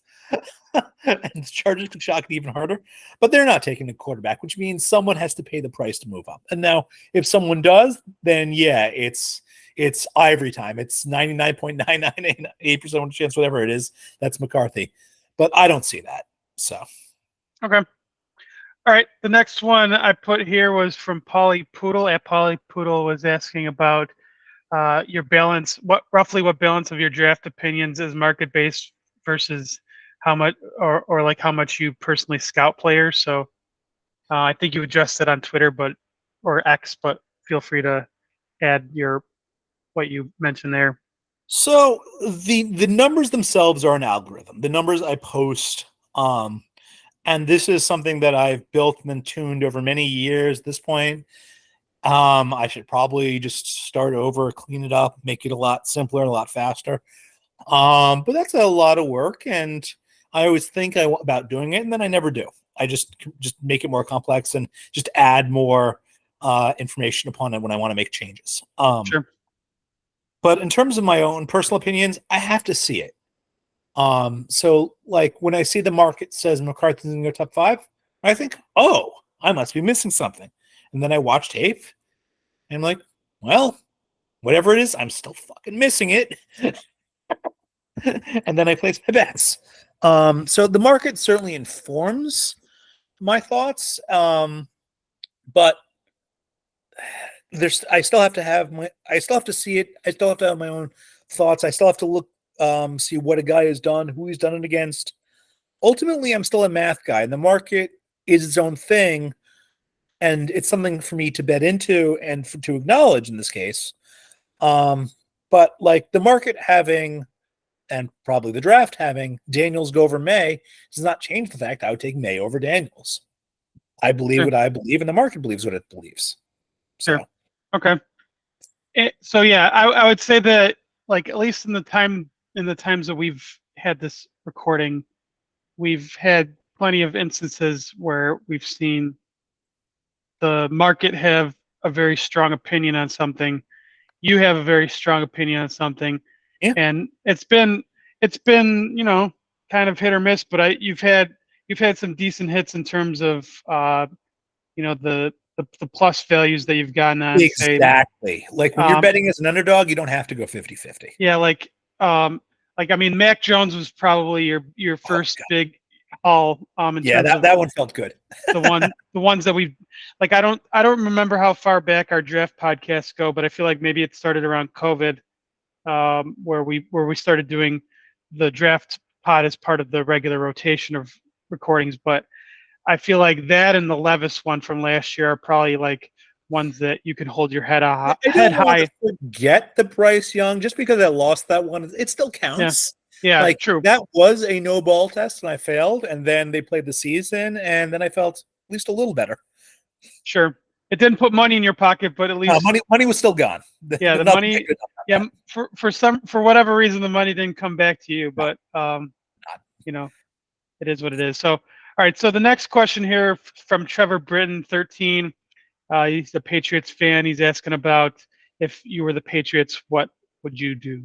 And the Chargers could shock it even harder, but they're not taking a quarterback, which means someone has to pay the price to move up. And now, if someone does, then yeah, it's ivory time. It's 99.998% chance, whatever it is. That's McCarthy, but I don't see that. So, okay. All right. The next one I put here was from paulipoodle. At paulipoodle was asking about your balance. What balance of your draft opinions is market based versus how much or like how much you personally scout players. So I think you addressed it on Twitter, or X, but feel free to add what you mentioned there. So the numbers themselves are an algorithm. The numbers I post, and this is something that I've built and tuned over many years at this point. I should probably just start over, clean it up, make it a lot simpler, a lot faster. But that's a lot of work, and I always think about doing it, and then I never do. I just make it more complex and just add more information upon it when I want to make changes. Sure. But in terms of my own personal opinions, I have to see it. So like when I see the market says McCarthy's in your top 5, I think, oh, I must be missing something. And then I watch tape and I'm like, well, whatever it is, I'm still fucking missing it. And then I place my bets. So the market certainly informs my thoughts. But I still have to see it. I still have to have my own thoughts. I still have to look, see what a guy has done, who he's done it against. Ultimately, I'm still a math guy, and the market is its own thing, and it's something for me to bet into and to acknowledge in this case. But like the market having, and probably the draft having Daniels go over May does not change the fact I would take May over Daniels. I believe what I believe, and the market believes what it believes. So, sure. Okay. So yeah, I would say that, like, at least in the times that we've had this recording, we've had plenty of instances where we've seen the market have a very strong opinion on something. You have a very strong opinion on something, yeah. and it's been kind of hit or miss. But you've had some decent hits in terms of the plus values that you've gotten on. Exactly. Like when you're betting as an underdog, you don't have to go 50-50. Yeah, like I mean, Mac Jones was probably your first big haul. In terms of that one felt good. the ones that we've, like, I don't remember how far back our draft podcasts go, but I feel like maybe it started around COVID, where we started doing the draft pod as part of the regular rotation of recordings. But I feel like that and the Levis one from last year are probably like ones that you can hold your head high. I don't want to forget the Bryce Young just because I lost that one. It still counts. Yeah, like true. That was a no ball test and I failed, and then they played the season, and then I felt at least a little better. Sure, it didn't put money in your pocket, but at least money was still gone. Yeah, the money. Yeah, for whatever reason, the money didn't come back to you, but it is what it is. So, all right. So the next question here from Trevor Britton, 13. He's a Patriots fan. He's asking about, if you were the Patriots, what would you do?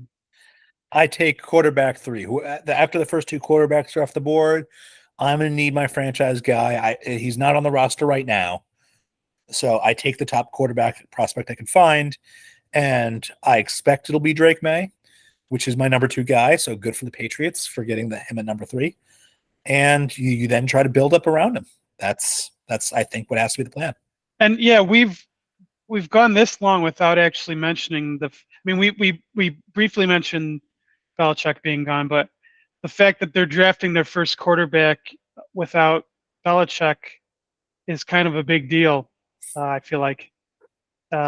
I take quarterback 3. After the first 2 quarterbacks are off the board, I'm going to need my franchise guy. He's not on the roster right now. So I take the top quarterback prospect I can find, and I expect it'll be Drake May, which is my number 2 guy. So good for the Patriots for getting him at number 3. And you then try to build up around him. That's I think what has to be the plan. And yeah, we've gone this long without actually mentioning I mean, we briefly mentioned Belichick being gone, but the fact that they're drafting their first quarterback without Belichick is kind of a big deal. I feel like. We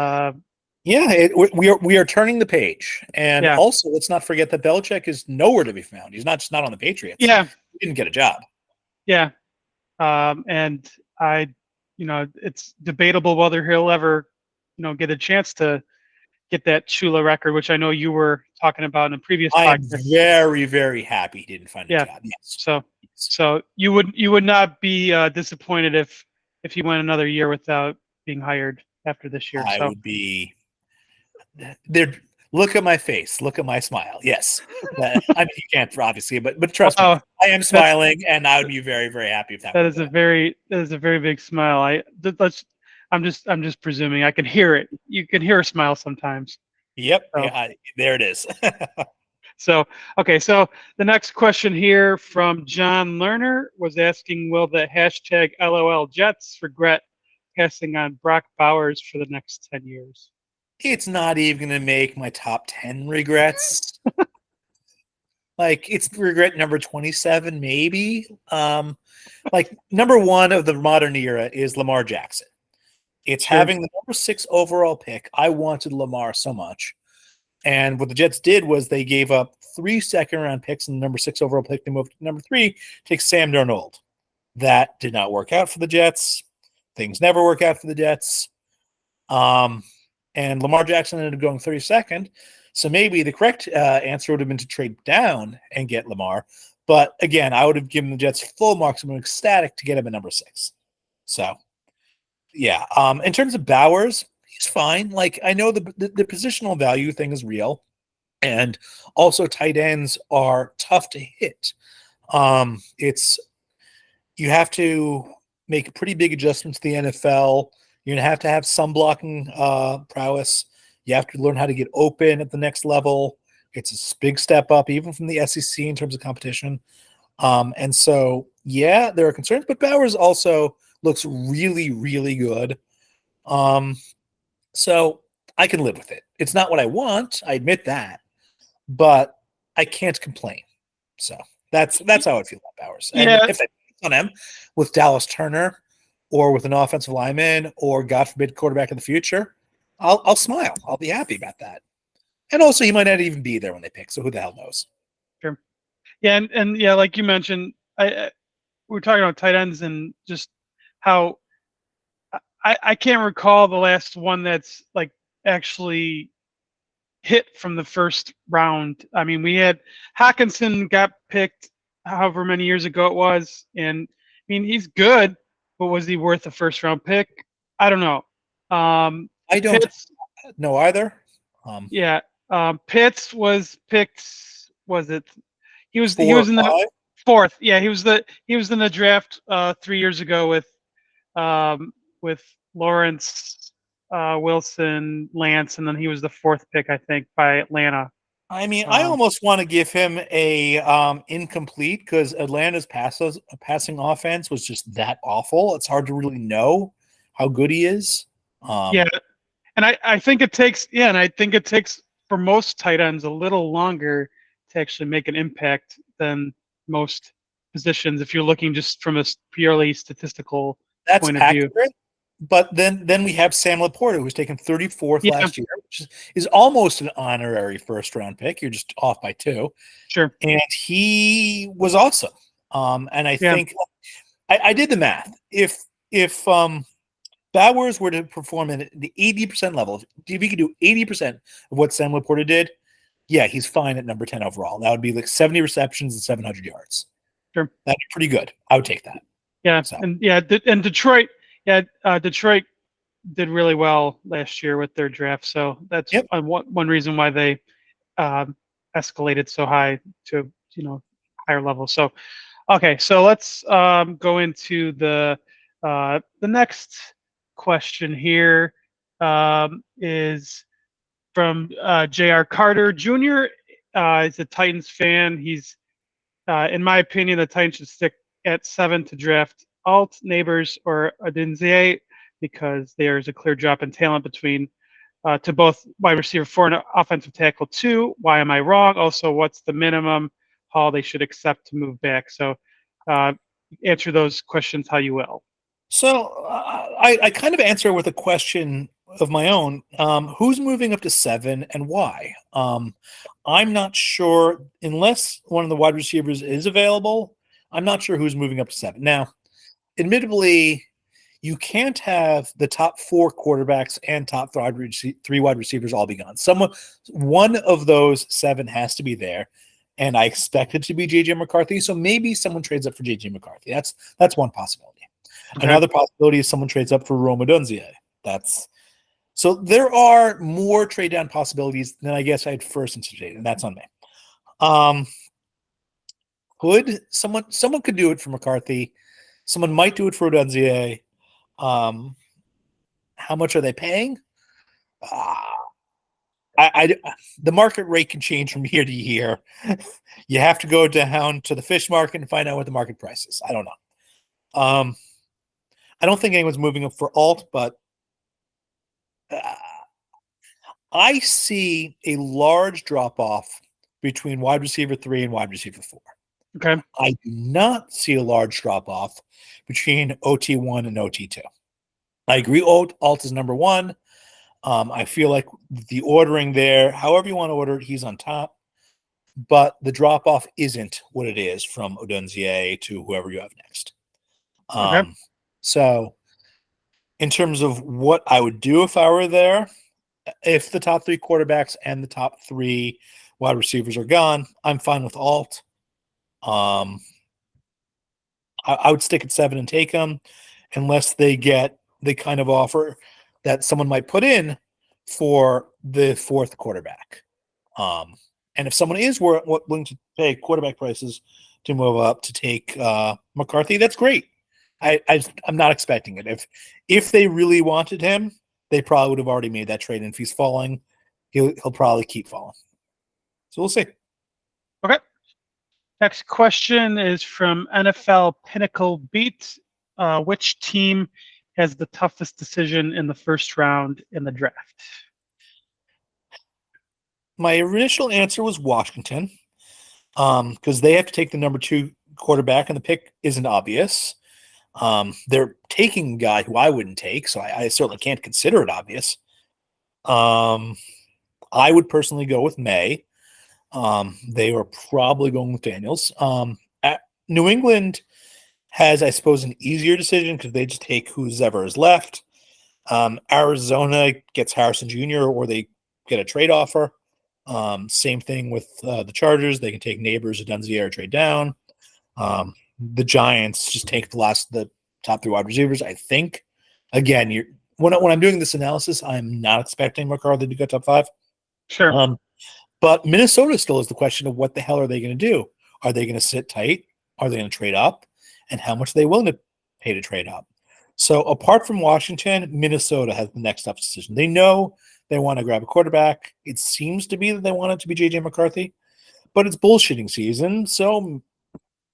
are turning the page, and also let's not forget that Belichick is nowhere to be found. He's not on the Patriots. Yeah, he didn't get a job. Yeah, and it's debatable whether he'll ever, get a chance to get that Chula record, which I know you were talking about in a previous podcast. I'm very, very happy he didn't find a job. Yes. So you would not be disappointed if he went another year without being hired after this year. I would be. Look at my face. Look at my smile. Yes. I mean, you can't obviously, but trust me, I am smiling, and I would be very, very happy if that. That is a very big smile. I'm just presuming. I can hear it. You can hear a smile sometimes. Yep. So. Yeah, there it is. So, okay. So the next question here from jonlerner was asking, will the hashtag lolJets regret passing on Brock Bowers for the next 10 years? It's not even going to make my top 10 regrets. Like, it's regret number 27, maybe. Like, number 1 of the modern era is Lamar Jackson. It's having the number 6 overall pick. I wanted Lamar so much. And what the Jets did was they gave up 3 second-round picks and the number 6 overall pick. They moved to number 3, take Sam Darnold. That did not work out for the Jets. Things never work out for the Jets. And Lamar Jackson ended up going 32nd. So maybe the correct answer would have been to trade down and get Lamar. But again, I would have given the Jets full marks. I'm ecstatic to get him at number 6. So, yeah. In terms of Bowers, he's fine. Like, I know the positional value thing is real. And also tight ends are tough to hit. You have to make pretty big adjustments to the NFL. You're going to have some blocking prowess. You have to learn how to get open at the next level. It's a big step up, even from the SEC in terms of competition. And so, yeah, there are concerns, but Bowers also looks really, really good. So I can live with it. It's not what I want. I admit that, but I can't complain. So that's how I feel about Bowers. And Yeah, if they on him with Dallas Turner or with an offensive lineman or God forbid quarterback in the future, I'll smile. I'll be happy about that. And also he might not even be there when they pick. So who the hell knows? sure. Yeah, and yeah, like you mentioned, we were talking about tight ends and just how I can't recall the last one that's like actually hit from the first round. I mean, we had Hawkinson got picked however many years ago it was, and I mean he's good, but was he worth a first round pick? I don't know. I don't Pitts, know either. yeah, Pitts was picked. Was it? He 4 or was in the 5. fourth. Yeah, he was in the draft 3 years ago with Lawrence, Wilson, Lance, and then he was the fourth pick, I think, by Atlanta. I mean, I almost want to give him a incomplete because Atlanta's passing offense was just that awful. It's hard to really know how good he is. Yeah, and I think it takes and I think it takes for most tight ends a little longer to actually make an impact than most positions if you're looking just from a purely statistical That's point of view. accurate. But then we have Sam Laporta, who was taken 34th Yeah, last year, which is almost an honorary first round pick. You're just off by 2. sure. And he was awesome. And I Yeah, think I did the math. If Bowers were to perform at the 80% level, if he could do 80% of what Sam Laporta did, yeah, he's fine at number 10 overall. That would be like 70 receptions and 700 yards. sure. That'd be pretty good. I would take that. Yeah, So and Detroit, Detroit did really well last year with their draft. So that's yep. one reason why they escalated so high to higher level. So okay, so let's go into the next question here. Is from J.R. Carter Jr. He's a Titans fan. He's in my opinion, the Titans should stick at 7 to draft Alt, Nabers, or Odunze because there's a clear drop in talent between to both wide receiver 4 and offensive tackle 2. Why am I wrong? Also, what's the minimum haul they should accept to move back? So answer those questions how you will. So I kind of answer with a question of my own. Who's moving up to 7 and why? I'm not sure unless one of the wide receivers is available. I'm not sure who's moving up to 7. Now, admittedly, you can't have the top 4 quarterbacks and top 3 wide receivers all be gone. One of those 7 has to be there, and I expect it to be JJ McCarthy. So maybe someone trades up for JJ McCarthy. That's one possibility. Okay. Another possibility is someone trades up for Rome Odunze. So there are more trade down possibilities than I guess I had first anticipated, and that's on me. Could someone could do it for McCarthy? Someone might do it for Odunze. How much are they paying? The market rate can change from year to year. You have to go down to the fish market and find out what the market price is. I don't know. I don't think anyone's moving up for Alt, but I see a large drop off between wide receiver 3 and wide receiver 4. Okay. I do not see a large drop off between OT1 and OT2. I agree. Alt is number 1. I feel like the ordering there, however you want to order it, he's on top. But the drop off isn't what it is from Odunze to whoever you have next. Okay. So, in terms of what I would do if I were there, if the top 3 quarterbacks and the top 3 wide receivers are gone, I'm fine with Alt. I would stick at 7 and take them unless they get the kind of offer that someone might put in for the 4th quarterback. And if someone is willing to pay quarterback prices to move up to take McCarthy, that's great. I'm not expecting it. If they really wanted him, they probably would have already made that trade. And if he's falling, he'll probably keep falling. So we'll see. Okay. Next question is from NFL PinnacleBeat. Which team has the toughest decision in the first round in the draft? My initial answer was Washington, because they have to take the number 2 quarterback, and the pick isn't obvious. They're taking a guy who I wouldn't take, so I certainly can't consider it obvious. I would personally go with May. They are probably going with Daniels. New England has, I suppose, an easier decision because they just take who's ever is left. Arizona gets Harrison Jr., or they get a trade offer. Same thing with the Chargers. They can take Nabers, Odunze, or trade down. The Giants just take the top 3 wide receivers, I think. Again, when I'm doing this analysis, I'm not expecting McCarthy to go top 5. Sure. But Minnesota still is the question of what the hell are they going to do? Are they going to sit tight? Are they going to trade up? And how much are they willing to pay to trade up? So apart from Washington, Minnesota has the next tough decision. They know they want to grab a quarterback. It seems to be that they want it to be J.J. McCarthy, but it's bullshitting season, so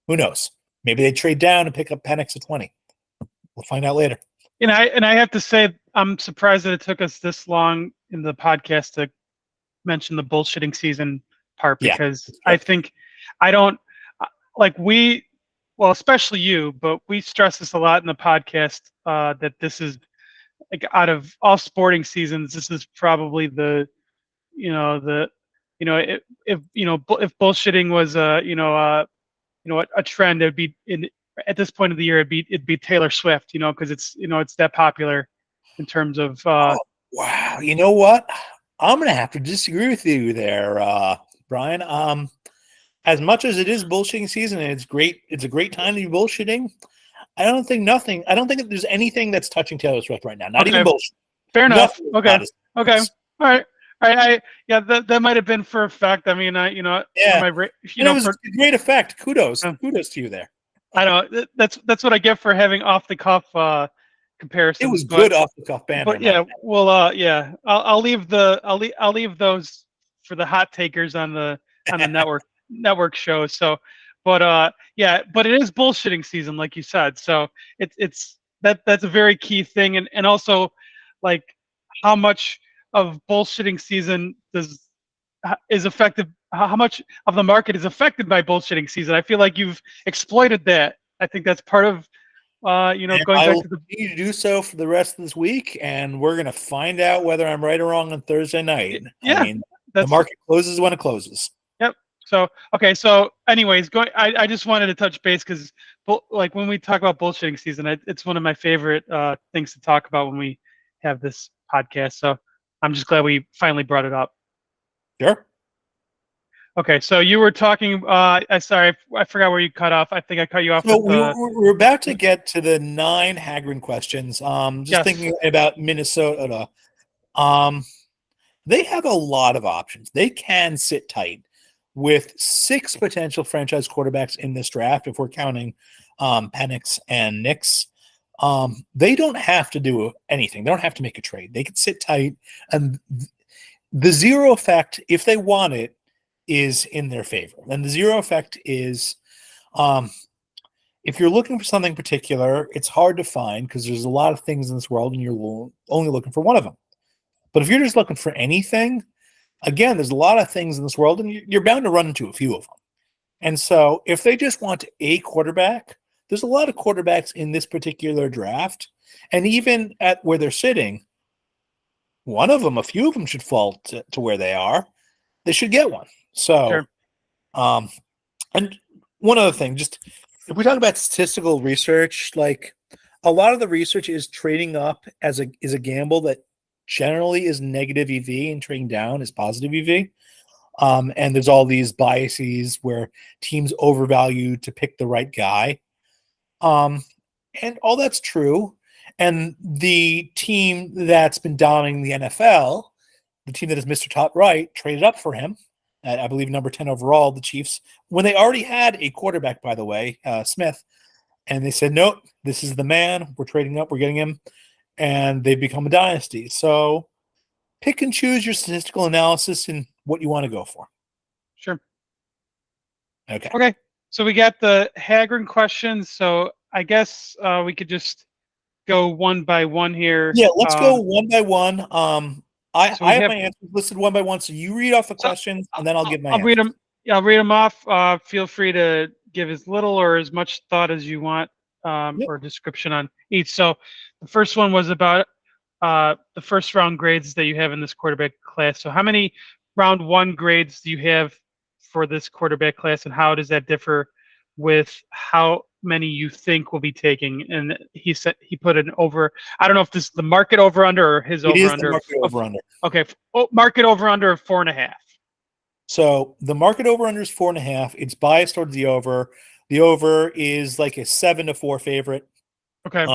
who knows? Maybe they trade down and pick up Penix at 20. We'll find out later. And I have to say, I'm surprised that it took us this long in the podcast to mention the bullshitting season part, because I think I don't like especially you, but we stress this a lot in the podcast, that this is, like, out of all sporting seasons, this is probably if bullshitting was a trend, it'd be at this point of the year, it'd be Taylor Swift, because it's that popular in terms of wow. You know what? I'm going to have to disagree with you there, Brian. As much as it is bullshitting season and it's a great time to be bullshitting, I don't think there's anything that's touching Taylor Swift right now. Not even bullshit. Fair enough. Okay. All right. That might have been for effect. I mean, it was a great effect. Kudos to you there. I know that's what I get for having off the cuff comparisons. It was good off the cuff banner. But yeah, well, I'll leave those for the hot takers on the network shows. So, but it is bullshitting season, like you said. So that's a very key thing, and also, like, how much of bullshitting season is affected? How much of the market is affected by bullshitting season? I feel like you've exploited that. I think that's part of going back to the. Continue to do so for the rest of this week, and we're going to find out whether I'm right or wrong on Thursday night. Yeah, I mean, the market closes when it closes. Yep. So okay. So anyways, I just wanted to touch base because, like, when we talk about bullshitting season, it's one of my favorite things to talk about when we have this podcast. So I'm just glad we finally brought it up. Sure. Okay, so you were talking. Sorry, I forgot where you cut off. I think I cut you off. So we're about to get to the 9 Hagrin questions. Thinking about Minnesota. They have a lot of options. They can sit tight with 6 potential franchise quarterbacks in this draft, if we're counting Penix and Nix. They don't have to do anything. They don't have to make a trade. They can sit tight, and the zero effect, if they want it, is in their favor. And the zero effect is, if you're looking for something particular, it's hard to find because there's a lot of things in this world and you're only looking for one of them. But if you're just looking for anything, again, there's a lot of things in this world and you're bound to run into a few of them. And so if they just want a quarterback, there's a lot of quarterbacks in this particular draft. And even at where they're sitting, a few of them should fall to where they are. They should get one. So, sure. And one other thing, just if we talk about statistical research, like a lot of the research is trading up is a gamble that generally is negative EV, and trading down is positive EV. And there's all these biases where teams overvalue to pick the right guy. And all that's true. And the team that's been dominating the NFL, the team that is Mr. Top Right, traded up for him at, I believe, number 10 overall, the Chiefs, when they already had a quarterback, by the way, Smith. And they said, nope, this is the man. We're trading up. We're getting him. And they've become a dynasty. So pick and choose your statistical analysis and what you want to go for. Sure. Okay. So we got the Hagrin questions. So I guess we could just go one by one here. Yeah, let's go one by one. So I have my answers listed one by one, so you read off the questions, and then I'll give my I'll read answers. them. I'll read them off. Feel free to give as little or as much thought as you want, Yep. or description on each. So the first one was about the first round grades that you have in this quarterback class. So how many round one grades do you have for this quarterback class, and how does that differ with how many you think will be taking? And he said he put an over. I don't know if this is the market over under or his It over is the under. market over under. Okay, market over under of 4.5. So the market over under is 4.5. It's biased towards the over. The over is like a 7-4 favorite. Okay.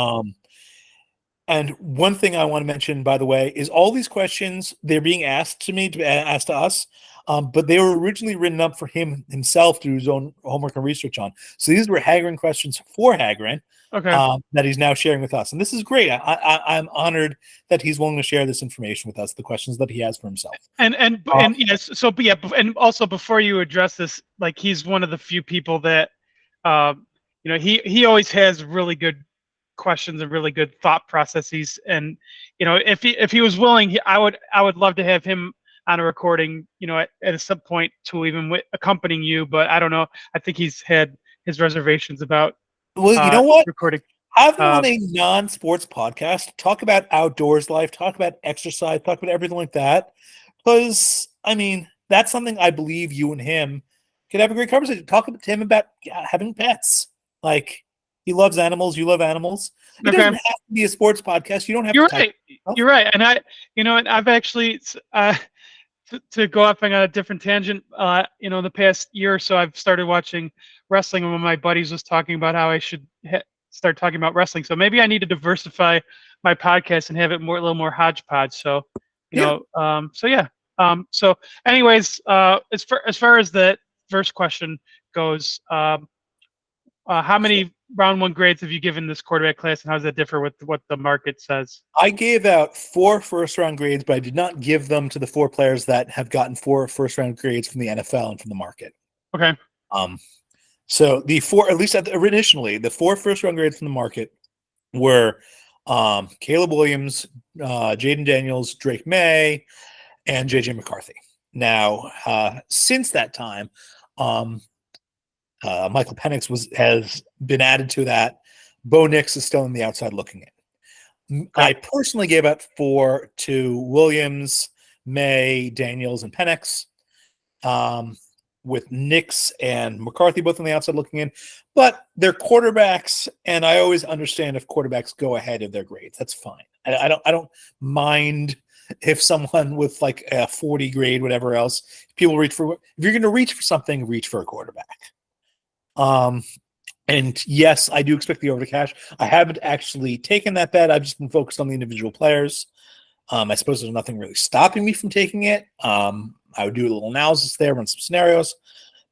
And one thing I want to mention, by the way, is all these questions, they're being asked to me, asked to us, but they were originally written up for him himself to do his own homework and research on. So these were Hagrin questions for Hagrin, that he's now sharing with us. And this is great. I'm honored that he's willing to share this information with us, the questions that he has for himself. And yes, so but yeah, and also before you address this, like he's one of the few people that, he always has really good questions and really good thought processes. And if he was willing, I would love to have him on a recording, at some point to even accompanying you. But I don't know. I think he's had his reservations about. Well, you know what? Recording. Have him on a non-sports podcast. Talk about outdoors life. Talk about exercise. Talk about everything like that. Because that's something I believe you and him could have a great conversation. Talk to him about having pets. Like, he loves animals. You love animals. It doesn't have to be a sports podcast. You don't have to. You're right. You're right. And I've actually, to go off on a different tangent, the past year or so, I've started watching wrestling. And one of my buddies was talking about how I should start talking about wrestling. So maybe I need to diversify my podcast and have it a little more hodgepodge. So, so anyways, as far as the first question goes, how many round one grades have you given this quarterback class, and how does that differ with what the market says? I gave out 4 first-round grades, but I did not give them to the 4 players that have gotten 4 first-round grades from the NFL and from the market. Okay. So the 4, at least initially, the 4 first-round grades from the market were Caleb Williams, Jaden Daniels, Drake May, and JJ McCarthy. Now, since that time, Michael Penix has been added to that. Bo Nix is still on the outside looking in. Okay. I personally gave out 4 to Williams, May, Daniels, and Penix, with Nix and McCarthy both on the outside looking in. But they're quarterbacks, and I always understand if quarterbacks go ahead of their grades. That's fine. I don't mind if someone with like a 40 grade, whatever else, people reach for. If you're going to reach for something, reach for a quarterback. And yes, I do expect the over to cash. I haven't actually taken that bet. I've just been focused on the individual players. I suppose there's nothing really stopping me from taking it. I would do a little analysis there, run some scenarios,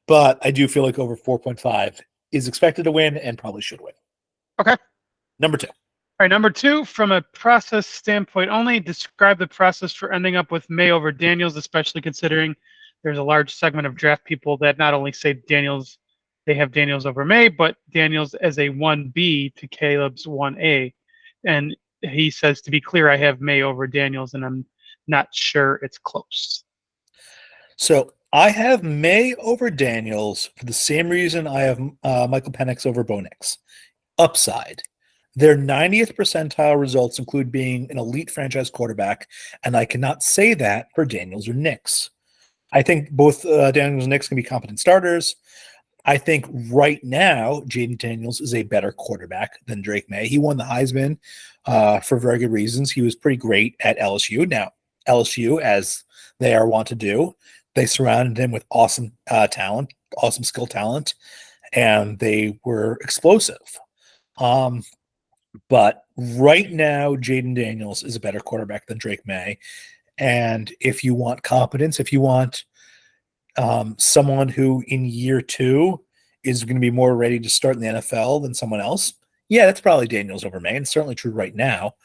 but I do feel like over 4.5 is expected to win and probably should win. Okay. Number 2. All right. Number 2, from a process standpoint only, describe the process for ending up with May over Daniels, especially considering there's a large segment of draft people that not only say Daniels, they have Daniels over May, but Daniels as a 1B to Caleb's 1A. And he says, to be clear, I have May over Daniels, and I'm not sure it's close. So I have May over Daniels for the same reason I have Michael Penix over Bo Nix. Upside. Their 90th percentile results include being an elite franchise quarterback, and I cannot say that for Daniels or Nix. I think both Daniels and Nix can be competent starters. I think right now, Jaden Daniels is a better quarterback than Drake May. He won the Heisman for very good reasons. He was pretty great at LSU. Now, LSU, as they are wont to do, they surrounded him with awesome talent, awesome skill talent, and they were explosive. But right now, Jaden Daniels is a better quarterback than Drake May. And if you want competence, if you want someone who in year 2 is going to be more ready to start in the NFL than someone else, yeah, that's probably Daniels over May. It's certainly true right now.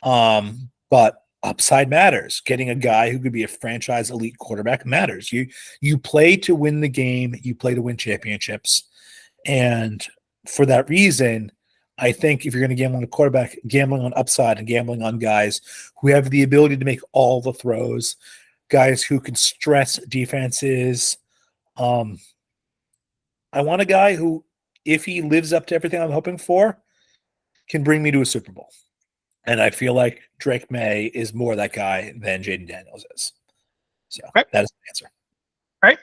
But upside matters. Getting a guy who could be a franchise elite quarterback matters. You play to win the game. You play to win championships. And for that reason, I think if you're going to gamble on a quarterback, gambling on upside and gambling on guys who have the ability to make all the throws, guys who can stress defenses. I want a guy who, if he lives up to everything I'm hoping for, can bring me to a Super Bowl. And I feel like Drake May is more that guy than Jaden Daniels is. So Okay. that is the answer. All right.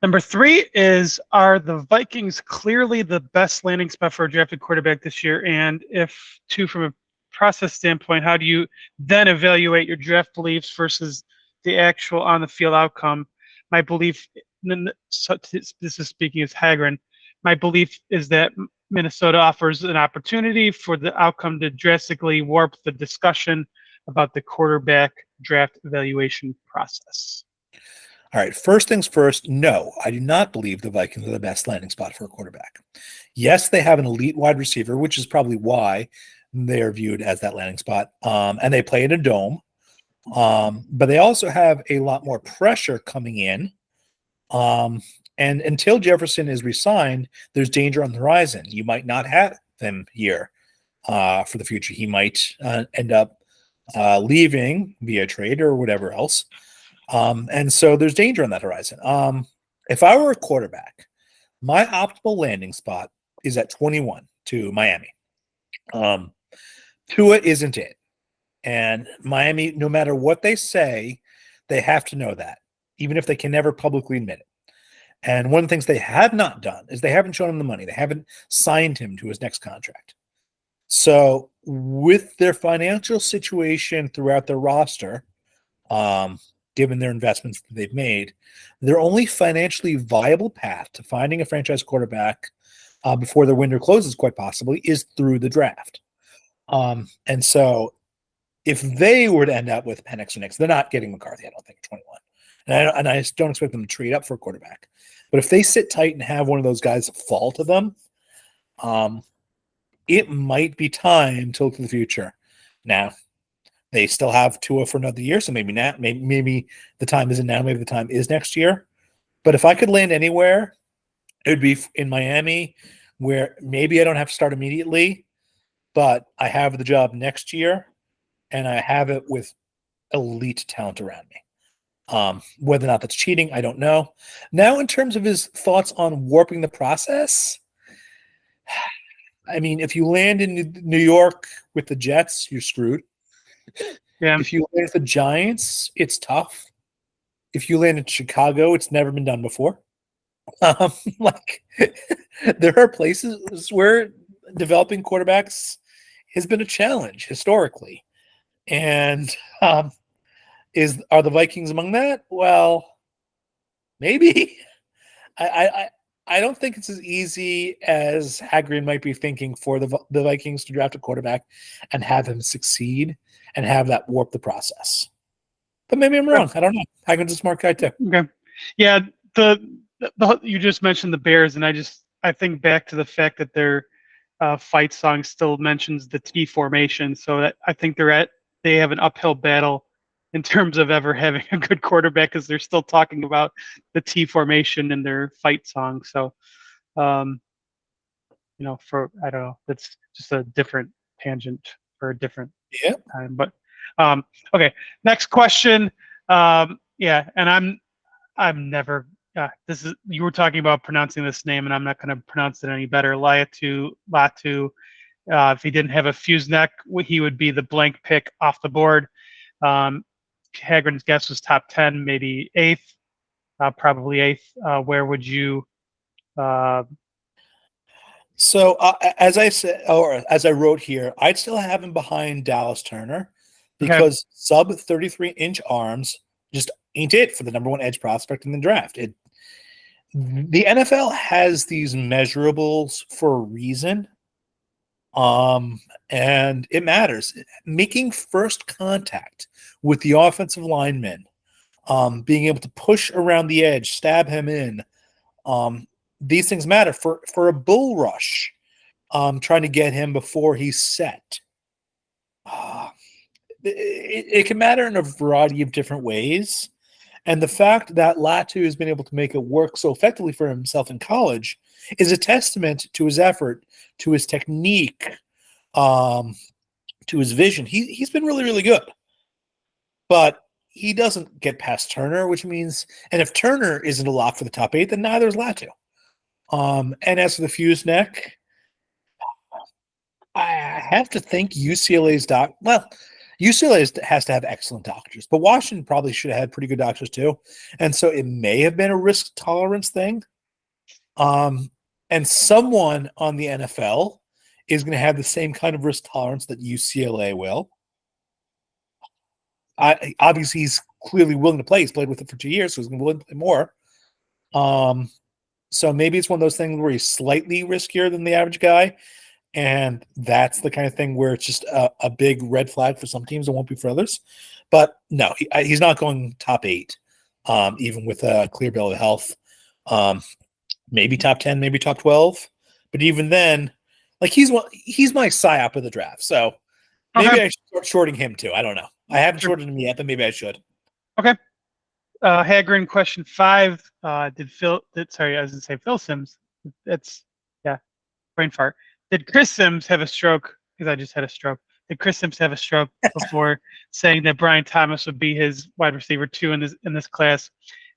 Number 3 is, are the Vikings clearly the best landing spot for a drafted quarterback this year? And if two, from a process standpoint, how do you then evaluate your draft beliefs versus the actual on the field outcome? My belief, this is speaking as Hagrin, my belief is that Minnesota offers an opportunity for the outcome to drastically warp the discussion about the quarterback draft evaluation process. All right, first things first, no, I do not believe the Vikings are the best landing spot for a quarterback. Yes, they have an elite wide receiver, which is probably why they are viewed as that landing spot, and they play in a dome, but they also have a lot more pressure coming in, and until Jefferson is re-signed, there's danger on the horizon. You might not have him here for the future. He might end up leaving via trade or whatever else. And so there's danger on that horizon. If I were a quarterback, my optimal landing spot is at 21 to Miami. Tua isn't it. And Miami, no matter what they say, they have to know that, even if they can never publicly admit it. And one of the things they have not done is they haven't shown him the money. They haven't signed him to his next contract. So with their financial situation throughout their roster, given their investments that they've made, their only financially viable path to finding a franchise quarterback before their window closes, quite possibly, is through the draft. And so if they were to end up with Penix or Nix, they're not getting McCarthy, I don't think, at 21. And I just don't expect them to trade up for a quarterback. But if they sit tight and have one of those guys fall to them, it might be time to look to the future. Now, they still have Tua for another year, so maybe not. Maybe the time isn't now. Maybe the time is next year. But if I could land anywhere, it would be in Miami, where maybe I don't have to start immediately, but I have the job next year, and I have it with elite talent around me. Whether or not that's cheating, I don't know. Now, in terms of his thoughts on warping the process, I mean, if you land in New York with the Jets, you're screwed. Yeah. If you land with the Giants, it's tough. If you land in Chicago, it's never been done before. There are places where developing quarterbacks has been a challenge historically. And are the Vikings among that? Well, maybe. I don't think it's as easy as Hagrin might be thinking for the Vikings to draft a quarterback and have him succeed and have that warp the process. But maybe I'm wrong. I don't know. Hagrin's a smart guy too. Okay. Yeah. You just mentioned the Bears, and I think back to the fact that their fight song still mentions the T formation. So that I think they have an uphill battle in terms of ever having a good quarterback, because they're still talking about the T formation in their fight song. So, I don't know, that's just a different tangent for a different time. But okay, next question. Yeah, and I'm never. You were talking about pronouncing this name, and I'm not going to pronounce it any better. Latu. If he didn't have a fused neck, he would be the blank pick off the board. Hagrin's guess was top 10, maybe 8th, probably 8th. Where would you? So as I said, or as I wrote here, I'd still have him behind Dallas Turner because sub 33-inch arms just ain't it for the number one edge prospect in the draft. The NFL has these measurables for a reason. And it matters. Making first contact with the offensive lineman, being able to push around the edge, stab him in. These things matter for a bull rush. Trying to get him before he's set. It can matter in a variety of different ways. And the fact that Latu has been able to make it work so effectively for himself in college is a testament to his effort, to his technique, to his vision. He's been really, really good. But he doesn't get past Turner, which means, and if Turner isn't a lock for the top 8, then neither is Latu. And as for the fused neck, I have to think UCLA's UCLA has to have excellent doctors, but Washington probably should have had pretty good doctors too. And so it may have been a risk tolerance thing. And someone on the NFL is going to have the same kind of risk tolerance that UCLA will. Obviously, he's clearly willing to play. He's played with it for 2 years, so he's going to be willing to play more. So maybe it's one of those things where he's slightly riskier than the average guy. And that's the kind of thing where it's just a big red flag for some teams. It won't be for others. But no, he's not going top 8, even with a clear bill of health. Maybe top 10, maybe top 12. But even then, like he's my psyop of the draft. So maybe I should start shorting him too. I don't know. I haven't shorted him yet, but maybe I should. Okay. Hagrin question 5. I was going to say Phil Sims. Brain fart. Did Chris Sims have a stroke? Because I just had a stroke. Did Chris Sims have a stroke before saying that Brian Thomas would be his wide receiver 2 in this class?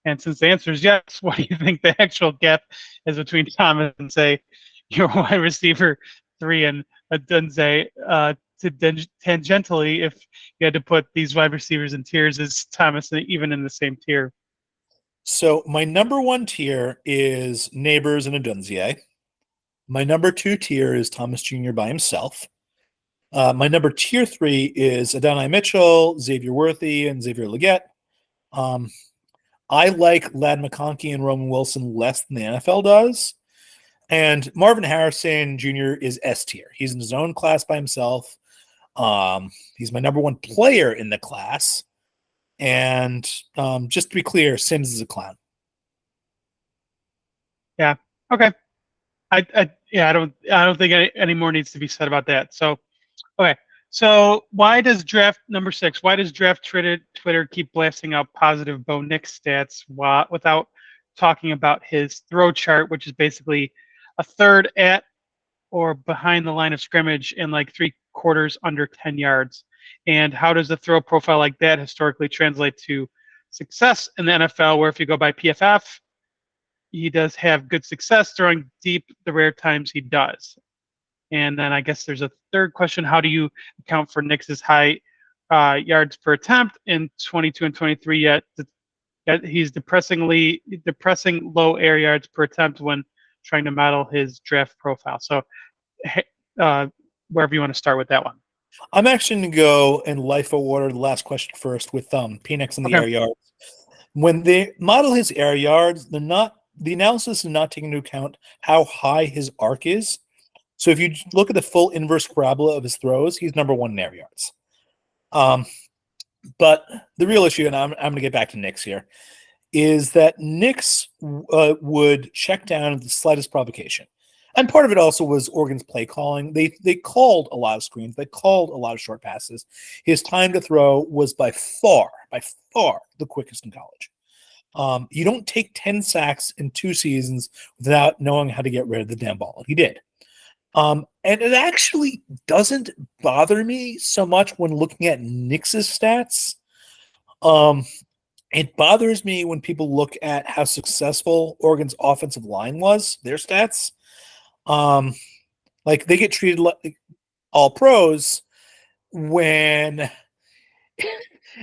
And since the answer is yes, what do you think the actual gap is between Thomas and, say, your wide receiver 3 and Odunze? Tangentially, if you had to put these wide receivers in tiers, is Thomas even in the same tier? So my number 1 tier is Nabers and Odunze. My number 2 tier is Thomas Jr. by himself. My number tier 3 is Adonai Mitchell, Xavier Worthy, and Xavier Legette. I like Ladd McConkey and Roman Wilson less than the NFL does. And Marvin Harrison Jr. is S tier. He's in his own class by himself. He's my number 1 player in the class. And just to be clear, Sims is a clown. Yeah. Okay. I don't think any more needs to be said about that. So, okay. So why does number 6? Why does draft Twitter keep blasting out positive Bo Nix stats without talking about his throw chart, which is basically a third at or behind the line of scrimmage and like 3/4 under 10 yards? And how does a throw profile like that historically translate to success in the NFL? Where if you go by PFF, he does have good success throwing deep the rare times he does. And then I guess there's a third question. How do you account for Nix's high yards per attempt in 22 and 23, yet he's depressing low air yards per attempt when trying to model his draft profile? So wherever you want to start with that one. I'm actually going to go in LIFO order, the last question first, with Penix and the air yards. When they model his air yards, the analysis is not taking into account how high his arc is. So if you look at the full inverse parabola of his throws, he's number 1 in air yards. But the real issue, and I'm going to get back to Nix here, is that Nix would check down at the slightest provocation. And part of it also was Oregon's play calling. They called a lot of screens. They called a lot of short passes. His time to throw was by far the quickest in college. You don't take 10 sacks in 2 seasons without knowing how to get rid of the damn ball. He did. And it actually doesn't bother me so much when looking at Nix's stats. It bothers me when people look at how successful Oregon's offensive line was, their stats. Like they get treated like all pros when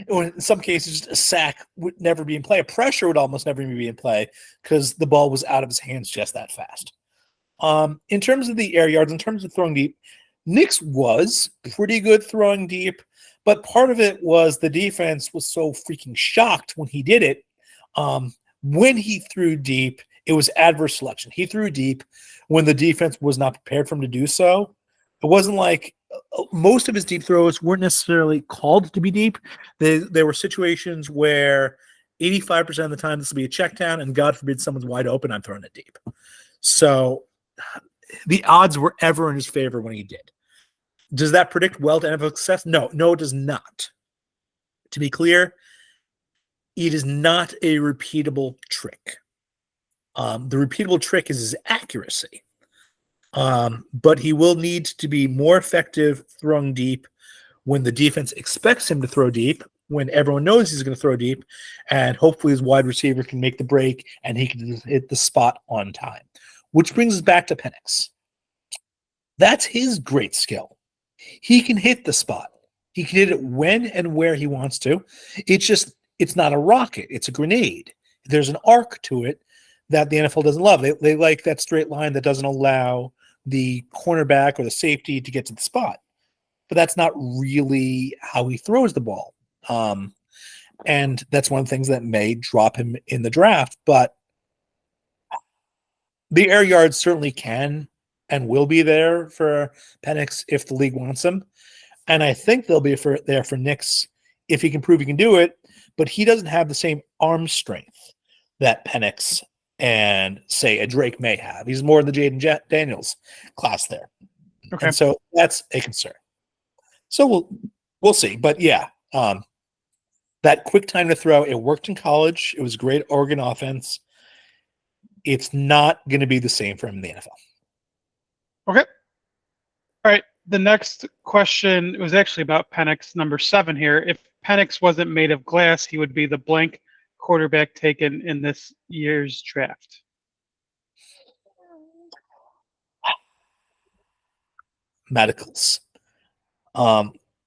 in some cases a sack would never be in play. A pressure would almost never be in play because the ball was out of his hands just that fast. In terms of the air yards, in terms of throwing deep, Nix was pretty good throwing deep, but part of it was the defense was so freaking shocked when he did it. When he threw deep, it was adverse selection. He threw deep when the defense was not prepared for him to do so. It wasn't like most of his deep throws weren't necessarily called to be deep. There were situations where 85% of the time this will be a check down, and God forbid someone's wide open, I'm throwing it deep. So the odds were ever in his favor when he did. Does that predict well to NFL success? No, it does not. To be clear, it is not a repeatable trick. The repeatable trick is his accuracy. But he will need to be more effective throwing deep when the defense expects him to throw deep, when everyone knows he's going to throw deep, and hopefully his wide receiver can make the break and he can hit the spot on time. Which brings us back to Penix. That's his great skill. He can hit the spot. He can hit it when and where he wants to. It's not a rocket. It's a grenade. There's an arc to it that the NFL doesn't love. They like that straight line that doesn't allow the cornerback or the safety to get to the spot. But that's not really how he throws the ball. And that's one of the things that may drop him in the draft. But the air yards certainly can and will be there for Penix if the league wants him. And I think they'll be there for Nix if he can prove he can do it. But he doesn't have the same arm strength that Penix and, say, a Drake may have. He's more in the Jaden Daniels class there. Okay. And so that's a concern. So we'll see. But yeah, that quick time to throw, it worked in college. It was a great Oregon offense. It's not going to be the same for him in the NFL. Okay. All right. The next question was actually about Penix, number 7 here. If Penix wasn't made of glass, he would be the blank quarterback taken in this year's draft. Medicals.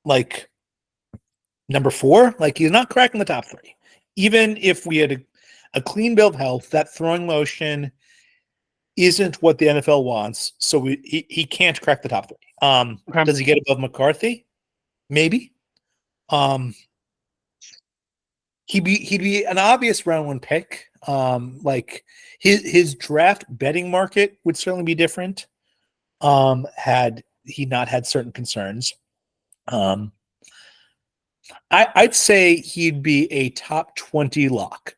Like number 4, like he's not cracking the top 3. Even if we had a clean bill of health, that throwing motion isn't what the NFL wants, so he can't crack the top 3. Okay. Does he get above McCarthy? Maybe. He'd be an obvious round 1 pick. Like his draft betting market would certainly be different. Had he not had certain concerns. I'd say he'd be a top 20 lock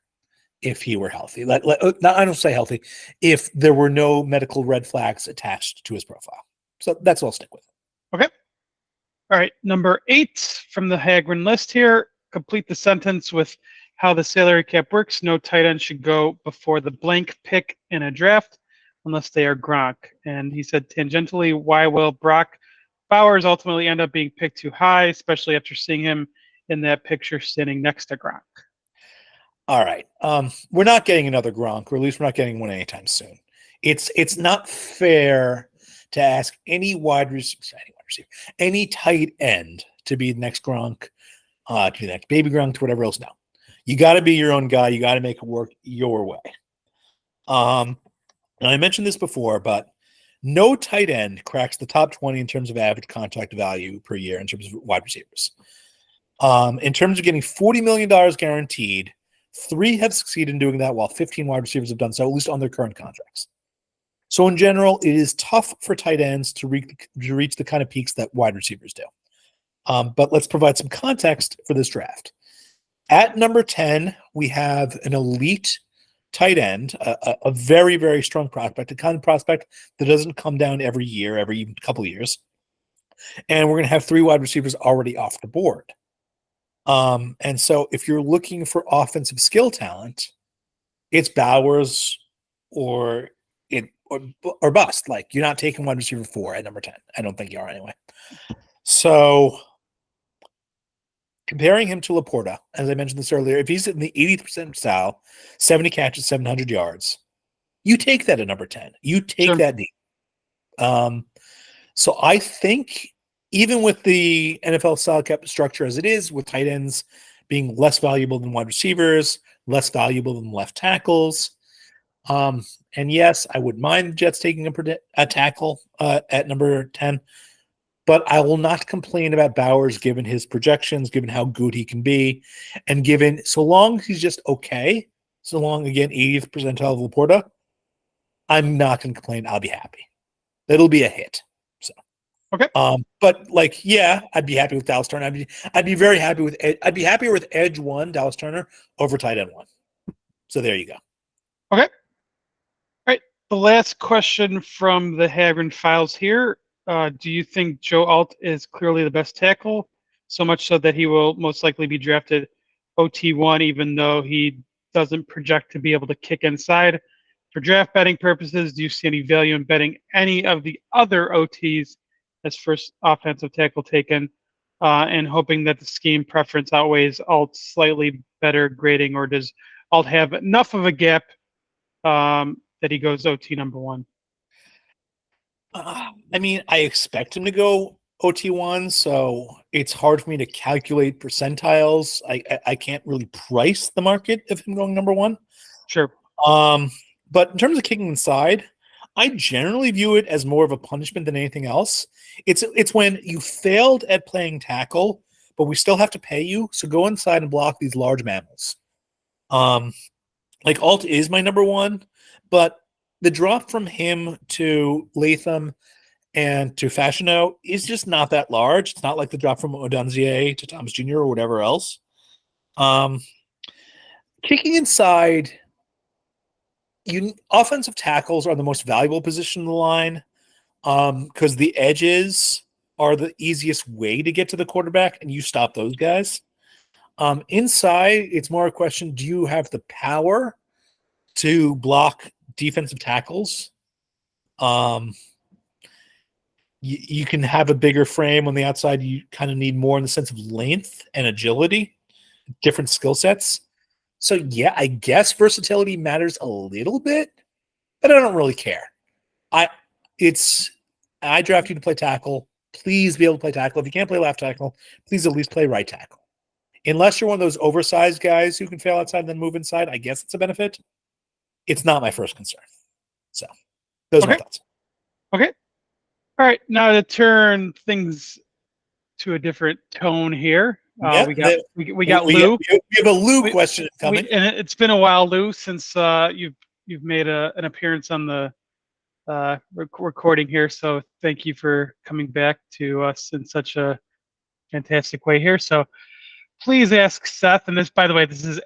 if he were healthy. I don't say healthy, if there were no medical red flags attached to his profile. So that's what I'll stick with. Okay. All right. Number 8 from the Hagrin list here. Complete the sentence with how the salary cap works. No tight end should go before the blank pick in a draft unless they are Gronk. And he said tangentially, why will Brock Bowers ultimately end up being picked too high, especially after seeing him in that picture standing next to Gronk? All right. We're not getting another Gronk, or at least we're not getting one anytime soon. It's not fair to ask any wide receiver, any tight end to be the next Gronk, to be the next baby Gronk, to whatever else. No. You got to be your own guy. You got to make it work your way. And I mentioned this before, but no tight end cracks the top 20 in terms of average contract value per year in terms of wide receivers. In terms of getting $40 million guaranteed, 3 have succeeded in doing that, while 15 wide receivers have done so, at least on their current contracts. So in general, it is tough for tight ends to reach the kind of peaks that wide receivers do. But let's provide some context for this draft. At number 10, we have an elite tight end, a very, very strong prospect, a kind of prospect that doesn't come down every year, every couple of years. And we're going to have 3 wide receivers already off the board. And so if you're looking for offensive skill talent, it's Bowers or bust. Like, you're not taking wide receiver 4 at number 10. I don't think you are anyway. So comparing him to Laporta, as I mentioned this earlier, if he's in the 80th percentile, 70 catches, 700 yards, you take that at number 10. You take that deep. So I think even with the NFL salary cap structure as it is, with tight ends being less valuable than wide receivers, less valuable than left tackles, and yes, I wouldn't mind the Jets taking a tackle at number 10, but I will not complain about Bowers given his projections, given how good he can be, and given, so long as he's just okay, so long, again, 80th percentile of Laporta, I'm not going to complain. I'll be happy. It'll be a hit. So, okay. But like, yeah, I'd be happy with Dallas Turner. I'd be very happy with. I'd be happier with edge 1, Dallas Turner, over tight end 1. So there you go. Okay. All right. The last question from the Hagrin files here. Do you think Joe Alt is clearly the best tackle, so much so that he will most likely be drafted OT1, even though he doesn't project to be able to kick inside? For draft betting purposes, do you see any value in betting any of the other OTs as first offensive tackle taken, and hoping that the scheme preference outweighs Alt's slightly better grading, or does Alt have enough of a gap that he goes OT number one? I mean, I expect him to go OT1, so it's hard for me to calculate percentiles. I can't really price the market of him going number one. Sure. But in terms of kicking inside, I generally view it as more of a punishment than anything else. It's when you failed at playing tackle, but we still have to pay you, so go inside and block these large mammals. Like Alt is my number one, but the drop from him to Latham and to Fashiono is just not that large. It's not like the drop from Odunze to Thomas Jr. or whatever else. Kicking inside, offensive tackles are the most valuable position in the line because the edges are the easiest way to get to the quarterback, and you stop those guys. Inside, it's more a question, do you have the power to block defensive tackles? You can have a bigger frame on the outside. You kind of need more in the sense of length and agility, different skill sets. So, yeah, I guess versatility matters a little bit, but I don't really care. I draft you to play tackle. Please be able to play tackle. If you can't play left tackle, please at least play right tackle. Unless you're one of those oversized guys who can fail outside and then move inside, I guess it's a benefit. It's not my first concern. So, those are my thoughts. Okay. All right. Now to turn things to a different tone here. We got Lou. We have a Lou question coming. And it's been a while, Lou, since you've made an appearance on the recording here. So thank you for coming back to us in such a fantastic way here. So please ask Seth, and this, by the way, this is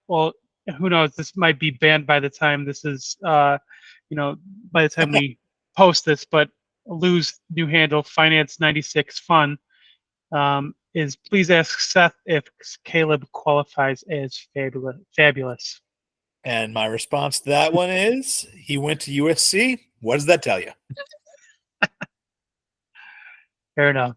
who knows, this might be banned by the time this is, by the time we post this, but Lou's new handle, Finance96Fun, is please ask Seth if Caleb qualifies as fabulous. And my response to that one is, he went to USC. What does that tell you? Fair enough.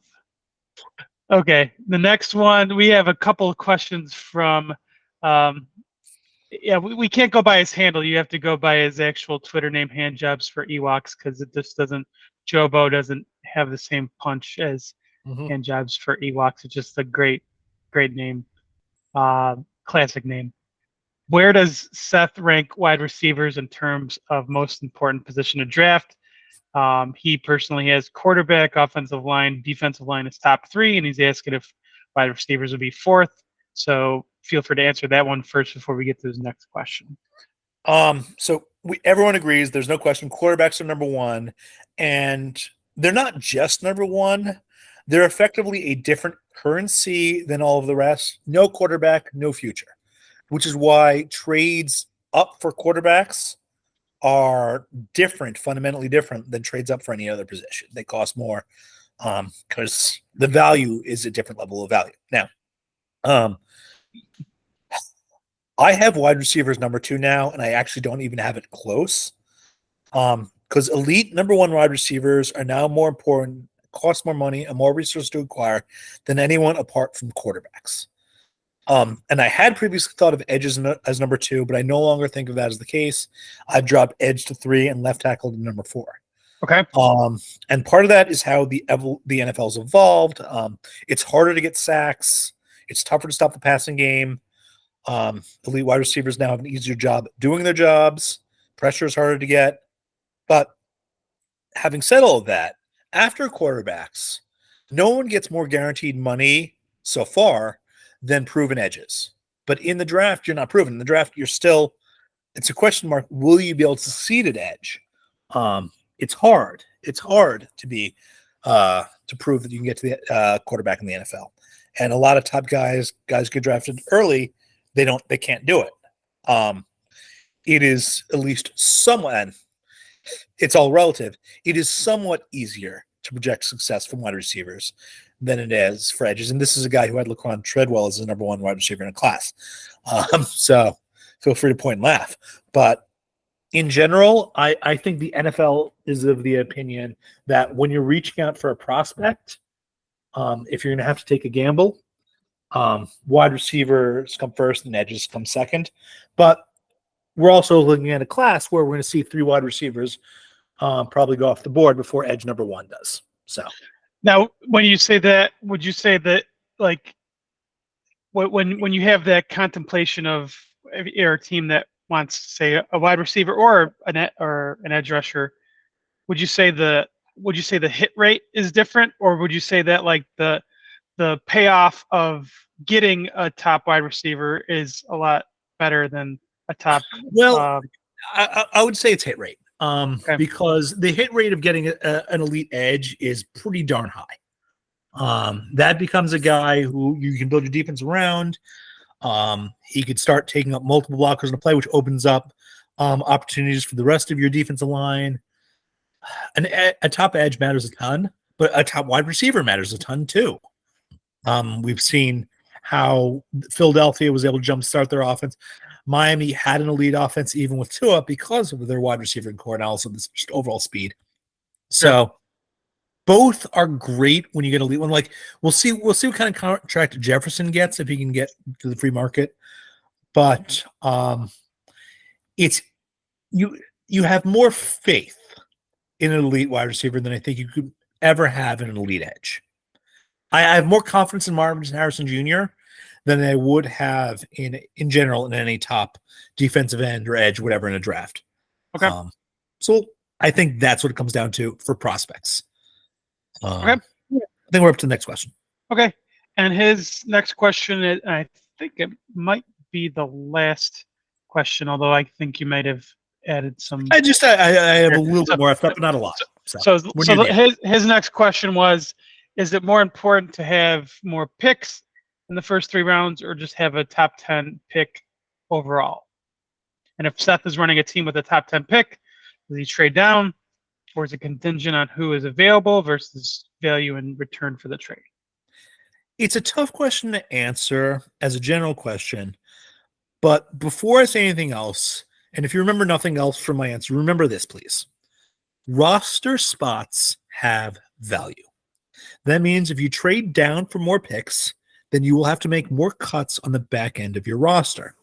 Okay, the next one, we have a couple of questions from, we can't go by his handle. You have to go by his actual Twitter name, Handjobs for Ewoks, because it just JOBO doesn't have the same punch as Handjobs for Ewoks. It's just a great name, classic name. Where does Seth rank wide receivers in terms of most important position to draft? He personally has quarterback, offensive line, defensive line is top three, and he's asking if wide receivers would be fourth. So feel free to answer that one first before we get to his next question. So everyone agrees, there's no question, quarterbacks are number one, and they're not just number one. They're effectively a different currency than all of the rest. No quarterback, no future, which is why trades up for quarterbacks are different, fundamentally different than trades up for any other position. They cost more because the value is a different level of value. Now, I have wide receivers number two now, and I actually don't even have it close because elite number one wide receivers are now more important, cost more money, and more resources to acquire than anyone apart from quarterbacks. And I had previously thought of edges as number two, but I no longer think of that as the case. I've dropped edge to 3 and left tackle to number 4. Okay. And part of that is how the NFL's evolved. It's harder to get sacks. It's tougher to stop the passing game. Elite wide receivers now have an easier job doing their jobs. Pressure is harder to get. But having said all of that, after quarterbacks, no one gets more guaranteed money so far than proven edges. But in the draft, you're not proven. In the draft, it's a question mark. Will you be able to succeed at edge? It's hard. It's hard to be to prove that you can get to the quarterback in the NFL. And a lot of top guys get drafted early. They can't do it. It is at least somewhat, and it's all relative. It is somewhat easier to project success from wide receivers than it is for edges. And this is a guy who had Laquan Treadwell as the number one wide receiver in a class. So feel free to point and laugh. But In general, I think the NFL is of the opinion that when you're reaching out for a prospect, if you're going to have to take a gamble, wide receivers come first and edges come second. But we're also looking at a class where we're going to see 3 wide receivers probably go off the board before edge number 1 does. So Now, when you say that, would you say that like when you have that contemplation of a team that wants, say, a wide receiver or an edge rusher, would you say the hit rate is different, or would you say that like the payoff of getting a top wide receiver is a lot better than a top? well, I would say it's hit rate. Okay. Because the hit rate of getting an elite edge is pretty darn high. That becomes a guy who you can build your defense around. He could start taking up multiple blockers in a play, which opens up opportunities for the rest of your defensive line. A top edge matters a ton, but a top wide receiver matters a ton too. We've seen how Philadelphia was able to jumpstart their offense. Miami had an elite offense even with Tua because of their wide receiver core and also this just overall speed. So both are great when you get an elite one. Like we'll see what kind of contract Jefferson gets if he can get to the free market. But it's you have more faith in an elite wide receiver than I think you could ever have in an elite edge. I have more confidence in Marvin Harrison Jr. than I would have in general in any top defensive end or edge, whatever, in a draft. Okay. So I think that's what it comes down to for prospects. Okay. I think we're up to the next question. Okay. And his next question, I think it might be the last question, although I think you might have added some. I have a little bit more, but not a lot. So his next question was, is it more important to have more picks in the first 3 rounds or just have a top 10 pick overall? And if Seth is running a team with a top 10 pick, does he trade down, or is it contingent on who is available versus value in return for the trade? It's a tough question to answer as a general question. But before I say anything else, and if you remember nothing else from my answer, remember this, please. Roster spots have value. That means if you trade down for more picks, then you will have to make more cuts on the back end of your roster.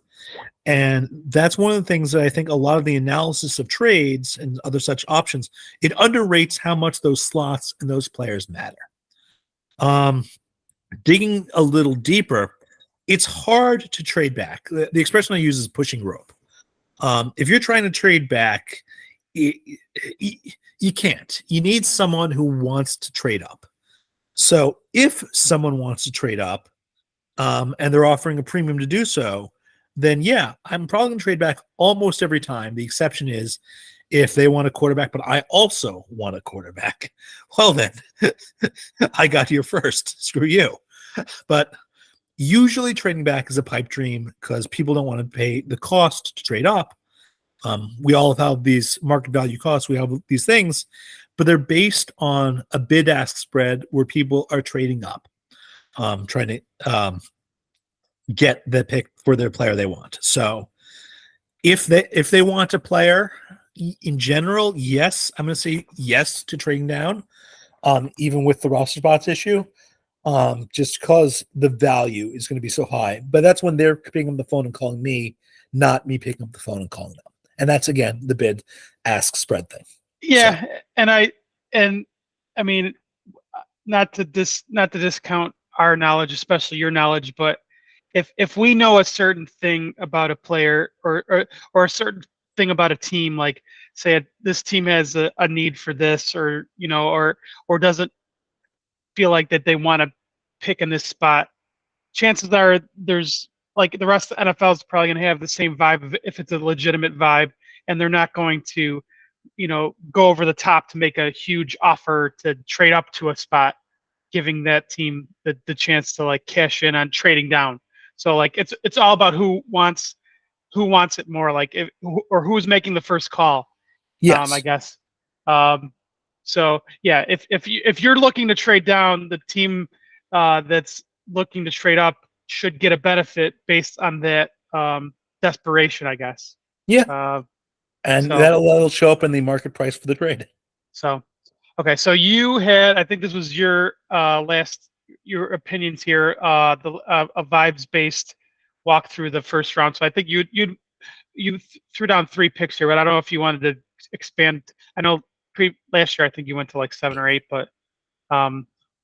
And that's one of the things that I think a lot of the analysis of trades and other such options, it underrates how much those slots and those players matter. Digging a little deeper, it's hard to trade back. The expression I use is pushing rope. If you're trying to trade back, you can't. You need someone who wants to trade up. So if someone wants to trade up and they're offering a premium to do so, then yeah, I'm probably going to trade back almost every time. The exception is if they want a quarterback, but I also want a quarterback. Well, then I got here first. Screw you. But usually trading back is a pipe dream because people don't want to pay the cost to trade up. We all have these market value costs. We have these things, but they're based on a bid-ask spread where people are trading up, trying to get the pick for their player they want. So if they want a player in general, yes, I'm going to say yes to trading down, even with the roster spots issue, just because the value is going to be so high. But that's when they're picking up the phone and calling me, not me picking up the phone and calling them. And that's, again, the bid ask spread thing. Yeah. So. And I mean, not to discount our knowledge, especially your knowledge, but if we know a certain thing about a player or a certain thing about a team, like say this team has a need for this, or or doesn't feel like that they want to pick in this spot, chances are there's like the rest of the NFL is probably going to have the same vibe if it's a legitimate vibe, and they're not going to go over the top to make a huge offer to trade up to a spot, giving that team the chance to like cash in on trading down. So like it's all about who wants it more, like or who's making the first call. Yes. I guess. So yeah, if you're looking to trade down, the team that's looking to trade up should get a benefit based on that desperation, I guess. Yeah. And So that'll show up in the market price for the trade. so okay, so you had, I think this was your your opinions here, a vibes based walk through the first round. So I think you threw down 3 picks here, but I don't know if you wanted to expand. I know last year I think you went to like 7 or 8, but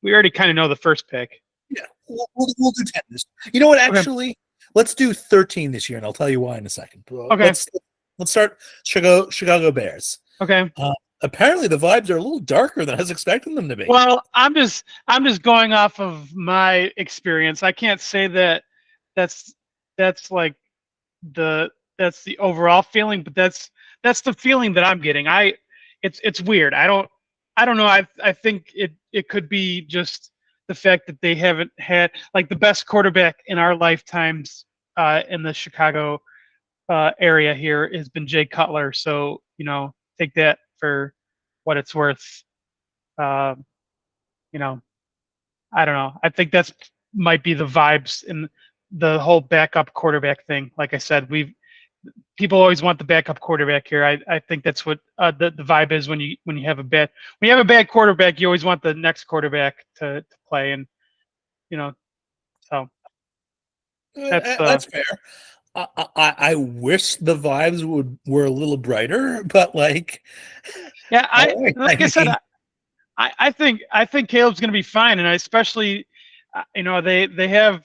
we already kind of know the first pick. Yeah, we'll do 10 this. You know what? Okay. Actually, let's do 13 this year, and I'll tell you why in a second. Okay. Let's start Chicago Bears. Okay. Apparently, the vibes are a little darker than I was expecting them to be. Well, I'm just going off of my experience. I can't say that that's like that's the overall feeling, but that's the feeling that I'm getting. It's weird. I don't know. I think it could be just the fact that they haven't had like the best quarterback in our lifetimes in the Chicago area here has been Jay Cutler. So, take that for what it's worth. I don't know. I think that's might be the vibes in the whole backup quarterback thing. Like I said, people always want the backup quarterback here. I think that's what the vibe is when you have a bad quarterback. You always want the next quarterback to play, and so that's fair. I wish the vibes were a little brighter, but like, yeah, I said, I think Caleb's going to be fine, and especially, they have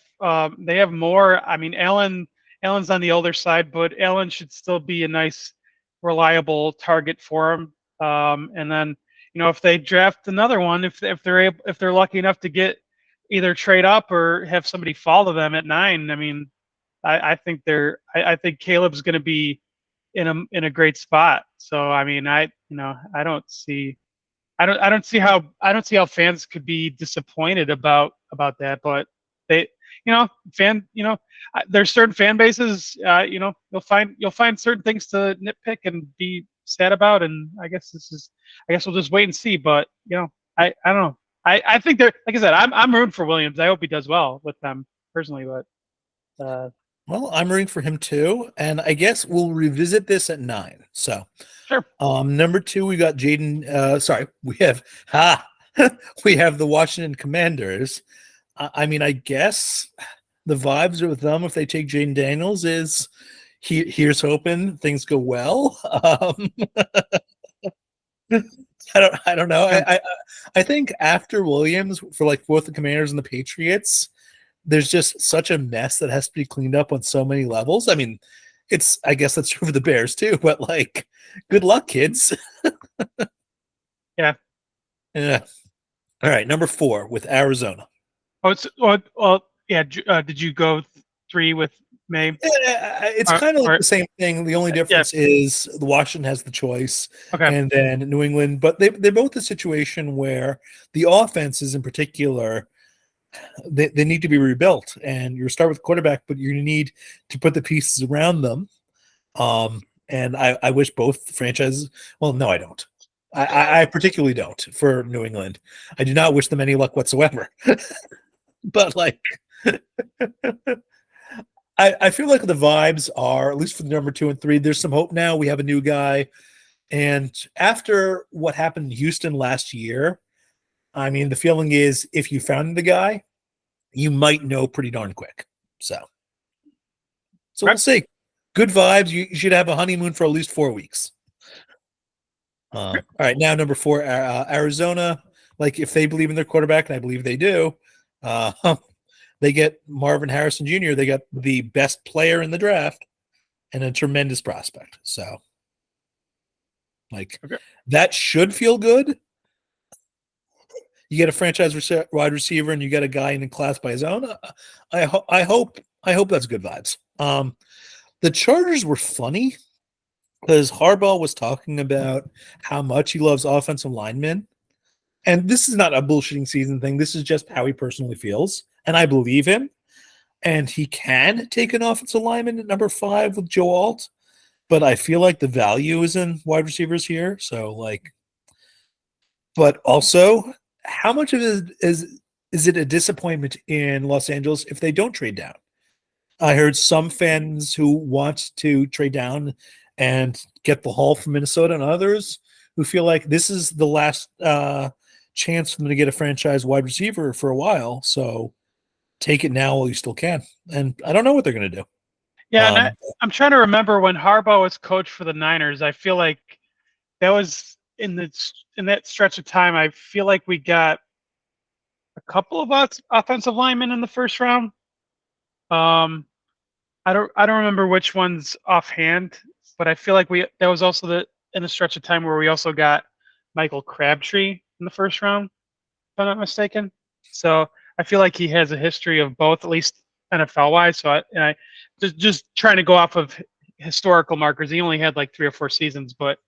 more. I mean, Allen's on the older side, but Allen should still be a nice, reliable target for him. And then, if they draft another one, if they're lucky enough to get either trade up or have somebody follow them at 9, I mean, I think I think Caleb's going to be in a great spot. So I mean, I don't see how fans could be disappointed about that, but they, there's certain fan bases, you'll find certain things to nitpick and be sad about, and I guess we'll just wait and see. But I don't know. I think they're, like I said, I'm rooting for Williams. I hope he does well with them personally, but well, I'm rooting for him too, and I guess we'll revisit this at 9. So, sure. Number 2, we got Jaden. Sorry, we have we have the Washington Commanders. I mean, I guess the vibes are with them if they take Jaden Daniels. Here's hoping things go well. I don't know. I think after Williams, for like both the Commanders and the Patriots, there's just such a mess that has to be cleaned up on so many levels. I mean, I guess that's true for the Bears too, but like, good luck, kids. Yeah. Yeah. All right. Number 4 with Arizona. Yeah. Did you go 3 with May? It's kind of like the same thing. The only difference is the Washington has the choice, and then New England. But they're both a situation where the offenses, in particular, they need to be rebuilt. And you start with quarterback, but you need to put the pieces around them. And I wish both franchises. Well, no, I don't. I particularly don't for New England. I do not wish them any luck whatsoever. But like, I feel like the vibes are, at least for the number 2 and 3, there's some hope now. We have a new guy. And after what happened in Houston last year, I mean, the feeling is if you found the guy, you might know pretty darn quick. So we'll see. Good vibes. You should have a honeymoon for at least 4 weeks. All right, now number 4, Arizona. Like, if they believe in their quarterback, and I believe they do, they get Marvin Harrison Jr. They got the best player in the draft and a tremendous prospect. So, like, that should feel good. You get a franchise wide receiver, and you get a guy in the class by his own. I hope that's good vibes. The Chargers were funny because Harbaugh was talking about how much he loves offensive linemen. And this is not a bullshitting season thing. This is just how he personally feels. And I believe him. And he can take an offensive lineman at number 5 with Joe Alt. But I feel like the value is in wide receivers here. So, like, but also, how much of it is it a disappointment in Los Angeles if they don't trade down? I heard some fans who want to trade down and get the haul from Minnesota, and others who feel like this is the last chance for them to get a franchise wide receiver for a while. So take it now while you still can. And I don't know what they're going to do. Yeah, and I'm trying to remember when Harbaugh was coach for the Niners. I feel like that was in that stretch of time. I feel like we got a couple of offensive linemen in the first round. I don't remember which ones offhand, but I feel like that was also in a stretch of time where we also got Michael Crabtree in the first round, if I'm not mistaken. So I feel like he has a history of both, at least NFL wise. So I just trying to go off of historical markers. He only had like 3 or 4 seasons, but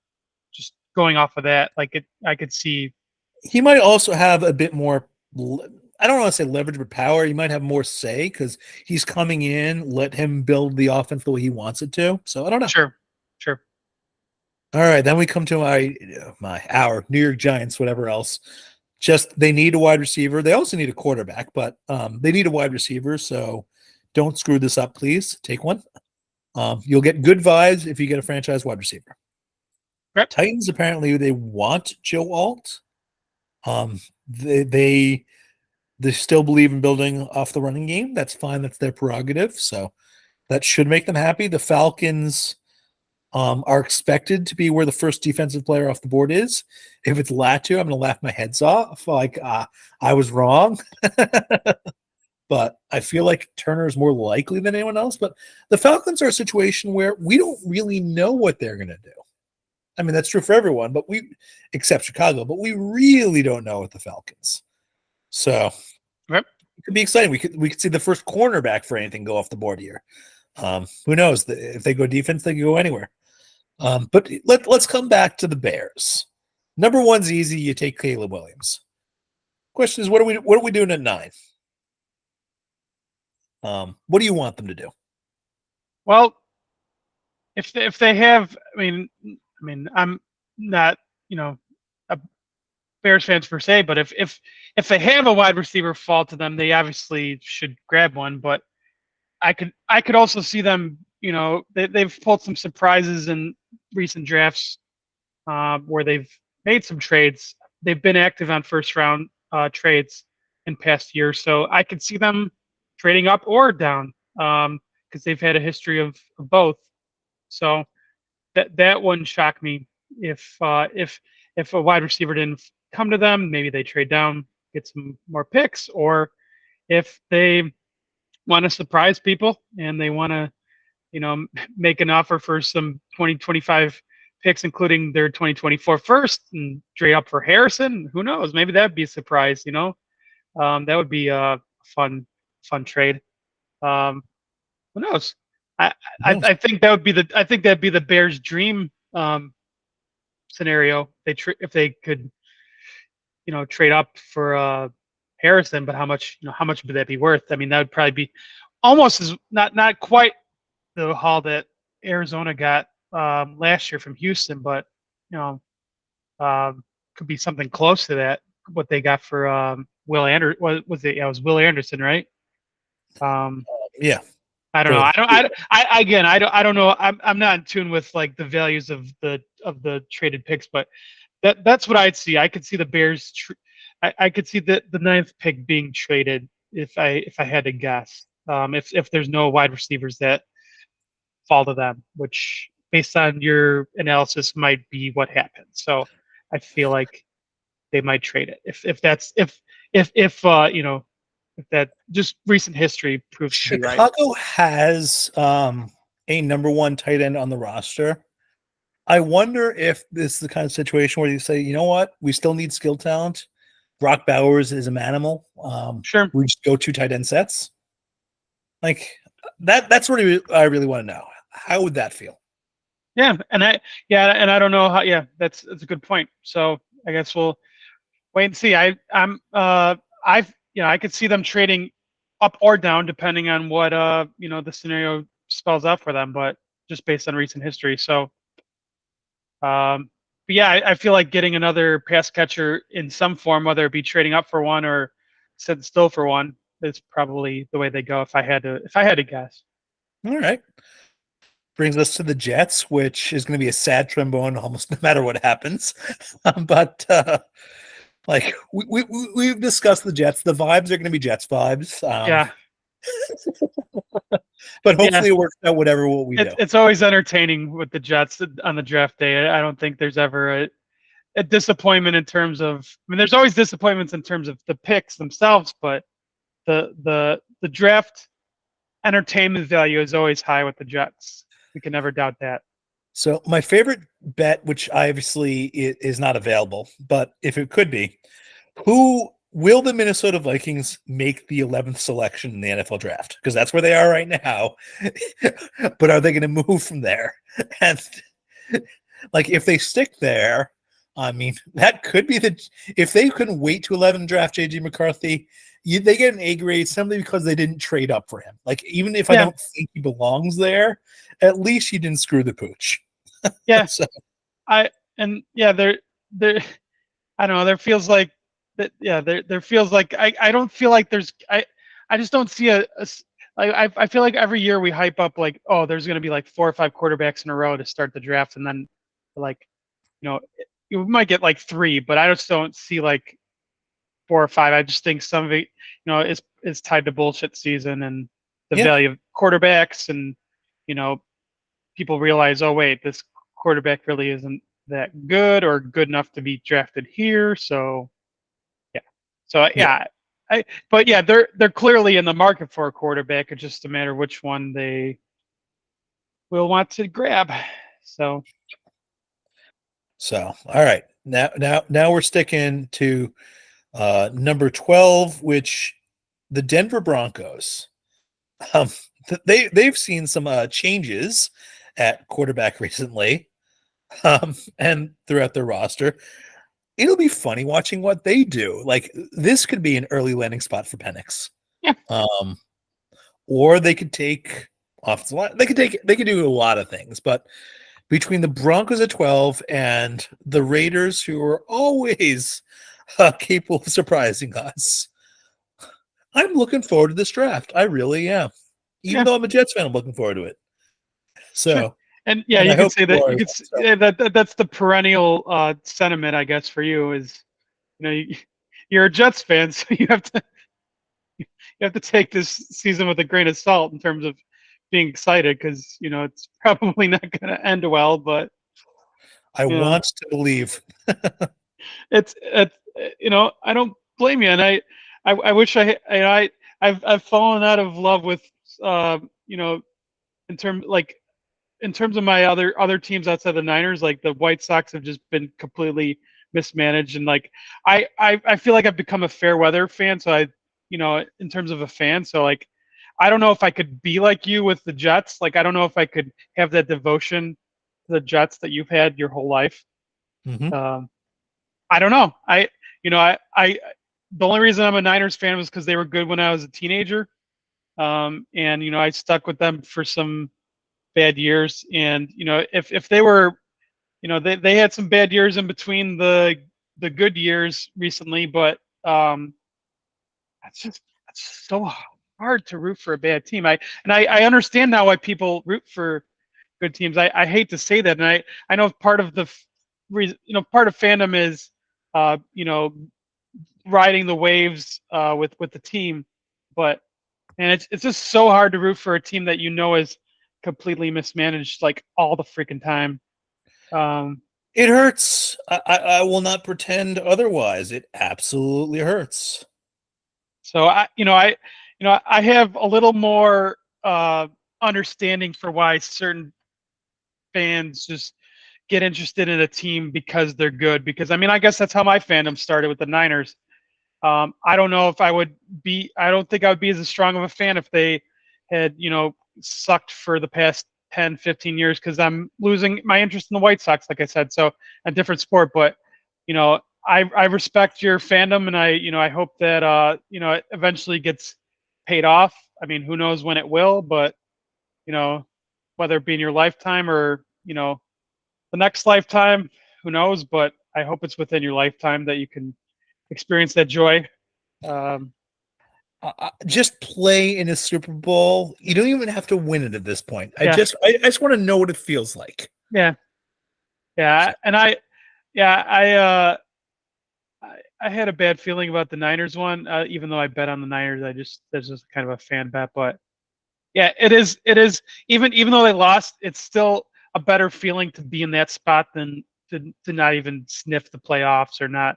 just going off of that, I could see he might also have a bit more. I don't want to say leverage, but power. He might have more say because he's coming in. Let him build the offense the way he wants it to. So I don't know. Sure. All right, then we come to our New York Giants, whatever else. Just they need a wide receiver. They also need a quarterback, but they need a wide receiver. So don't screw this up, please. Take one. You'll get good vibes if you get a franchise wide receiver. Yep. Titans apparently they want Joe Alt. They still believe in building off the running game. That's fine. That's their prerogative. So that should make them happy. The Falcons are expected to be where the first defensive player off the board is. If it's Latu, I'm going to laugh my heads off. Like, I was wrong. But I feel like Turner is more likely than anyone else. But the Falcons are a situation where we don't really know what they're going to do. I mean, that's true for everyone, but except Chicago, but we really don't know with the Falcons. So yep. It could be exciting. We could see the first cornerback for anything go off the board here. Who knows? If they go defense, they can go anywhere. But let's come back to the Bears. Number one's easy. You take Caleb Williams. Question is, what are we doing at 9? What do you want them to do? Well, if they have, I mean, I'm not, a Bears fans per se, but if they have a wide receiver fall to them, they obviously should grab one. But I could also see them, they've pulled some surprises in recent drafts where they've made some trades. They've been active on first round trades in past years, so I could see them trading up or down because they've had a history of both. So that wouldn't shock me if a wide receiver didn't come to them. Maybe they trade down, get some more picks, or if they want to surprise people and they want to, make an offer for some 2025 picks, including their 2024 first, and trade up for Harrison. Who knows? Maybe that'd be a surprise. That would be a fun trade. Who knows? I think that'd be the Bears' dream scenario. If they could, trade up for Harrison, but how much would that be worth? I mean, that would probably be almost as not quite the haul that Arizona got last year from Houston, but could be something close to that. What they got for Will Anderson was it? Yeah, it was Will Anderson, right? Yeah. I don't know. I don't know. I'm not in tune with like the values of the traded picks, but that's what I'd see. I could see the Bears. I could see the 9th pick being traded if I had to guess. If there's no wide receivers that fall to them, which based on your analysis might be what happened. So I feel like they might trade it if that just recent history proves to be right. Chicago has a number 1 tight end on the roster. I wonder if this is the kind of situation where you say, you know what, we still need skill talent. Brock Bowers is a manimal. Sure. We just go 2 tight end sets. Like that's what I really want to know. How would that feel? Yeah, and I don't know how. Yeah, that's a good point. So I guess we'll wait and see. I could see them trading up or down depending on what the scenario spells out for them, but just based on recent history. So, but yeah, I feel like getting another pass catcher in some form, whether it be trading up for one or sitting still for one, is probably the way they go. If I had to guess. All right. brings us to the Jets, which is going to be a sad trombone almost no matter what happens. But like we've discussed the Jets, the vibes are going to be Jets vibes. Yeah. But Yeah. hopefully it works out whatever what we do. It's always entertaining with the Jets on the draft day. I don't think there's ever a disappointment in terms of. I mean, there's always disappointments in terms of the picks themselves, but the draft entertainment value is always high with the Jets. We can never doubt that. So my favorite bet, which obviously is not available, but if it could be, who will the Minnesota Vikings make the 11th selection in the NFL draft? Because that's where they are right now. But are they going to move from there? And like if they stick there, I mean, that could be if they couldn't wait to 11 draft JJ McCarthy, they get an A grade simply because they didn't trade up for him. Like even if I don't think he belongs there, at least you didn't screw the pooch. Yeah. So. There I don't know, there feels like that. Yeah, there feels like I don't feel like there's I just don't see I feel like every year we hype up like, oh, there's going to be like 4 or 5 quarterbacks in a row to start the draft, and then like, you might get like 3, but I just don't see like 4 or 5. I just think some of it, is tied to bullshit season and the value of quarterbacks, and people realize, oh wait, this quarterback really isn't that good or good enough to be drafted here. So they're clearly in the market for a quarterback. It's just a matter of which one they will want to grab. So all right, now we're sticking to number 12, which the Denver Broncos. They've seen some changes at quarterback recently, and throughout their roster. It'll be funny watching what they do. Like this could be an early landing spot for Penix. Yeah. Or they could take offensive line. They could do a lot of things, but between the Broncos at 12 and the Raiders, who are always capable of surprising us, I'm looking forward to this draft. I really am. Even though I'm a Jets fan, I'm looking forward to it. So, sure. And you could say that you could say that's the perennial sentiment, I guess, for you is, you're a Jets fan, so you have to take this season with a grain of salt in terms of being excited, because it's probably not going to end well. But I want to believe. it's I don't blame you, and I wish I've fallen out of love with in terms of my other teams outside the Niners. Like the White Sox have just been completely mismanaged, and like I feel like I've become a fair weather fan. So in terms of a fan, so like I don't know if I could be like you with the Jets. Like I don't know if I could have that devotion to the Jets that you've had your whole life. Mm-hmm. I don't know. The only reason I'm a Niners fan was because they were good when I was a teenager, and I stuck with them for some bad years. And if they were, they had some bad years in between the good years recently, but it's so hard to root for a bad team. I understand now why people root for good teams. I hate to say that, and I know part of the reason, part of fandom is riding the waves with the team, but it's just so hard to root for a team that is completely mismanaged like all the freaking time. It hurts. I will not pretend otherwise. It absolutely hurts. So I have a little more understanding for why certain fans just get interested in a team because they're good. Because I guess that's how my fandom started with the Niners. I don't know if I would be. I don't think I would be as strong of a fan if they had sucked for the past 10, 15 years, because I'm losing my interest in the White Sox, like I said. So a different sport, but I respect your fandom, and I hope that it eventually gets paid off. I mean, who knows when it will, but whether it be in your lifetime or the next lifetime, who knows? But I hope it's within your lifetime that you can experience that joy. just play in a Super Bowl. You don't even have to win it at this point. I Yeah. just want to know what it feels like. Yeah. Yeah. And I had a bad feeling about the Niners one, even though I bet on the Niners. That's just kind of a fan bet, but yeah, it is. Even though they lost, it's still a better feeling to be in that spot than to not even sniff the playoffs or not.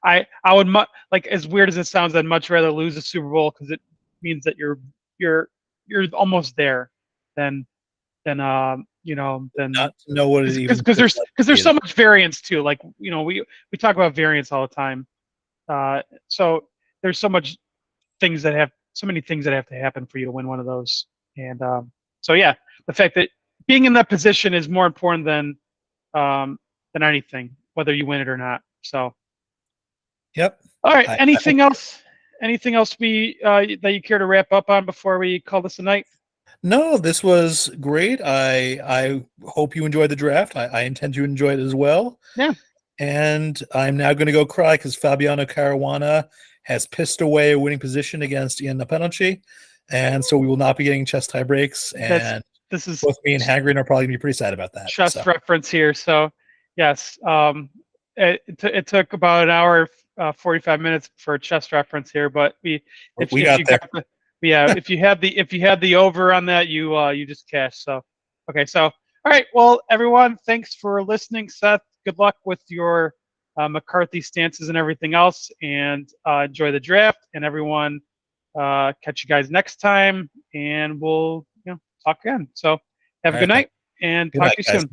I would like, as weird as it sounds, I'd much rather lose a Super Bowl because it means that you're almost there than than Not to know what it even because there's so much variance too. Like, we talk about variance all the time. So there's so many things that have to happen for you to win one of those. And so yeah, the fact that being in that position is more important than anything, whether you win it or not. So. Yep. All right. Anything else? Anything else that you care to wrap up on before we call this a night? No, this was great. I hope you enjoyed the draft. I intend to enjoy it as well. Yeah. And I'm now going to go cry because Fabiano Caruana has pissed away a winning position against Ian Penalty, and so we will not be getting chess tie breaks. And this is both me and Hagrin are probably going to be pretty sad about that. Chess reference here. So yes, it took about an hour. 45 minutes for a chess reference here, but if you had the over on that, you just cashed. So okay, so all right, well, everyone, thanks for listening. Seth, good luck with your McCarthy stances and everything else, and enjoy the draft. And everyone, catch you guys next time, and we'll talk again. So have a good night, and talk to you soon.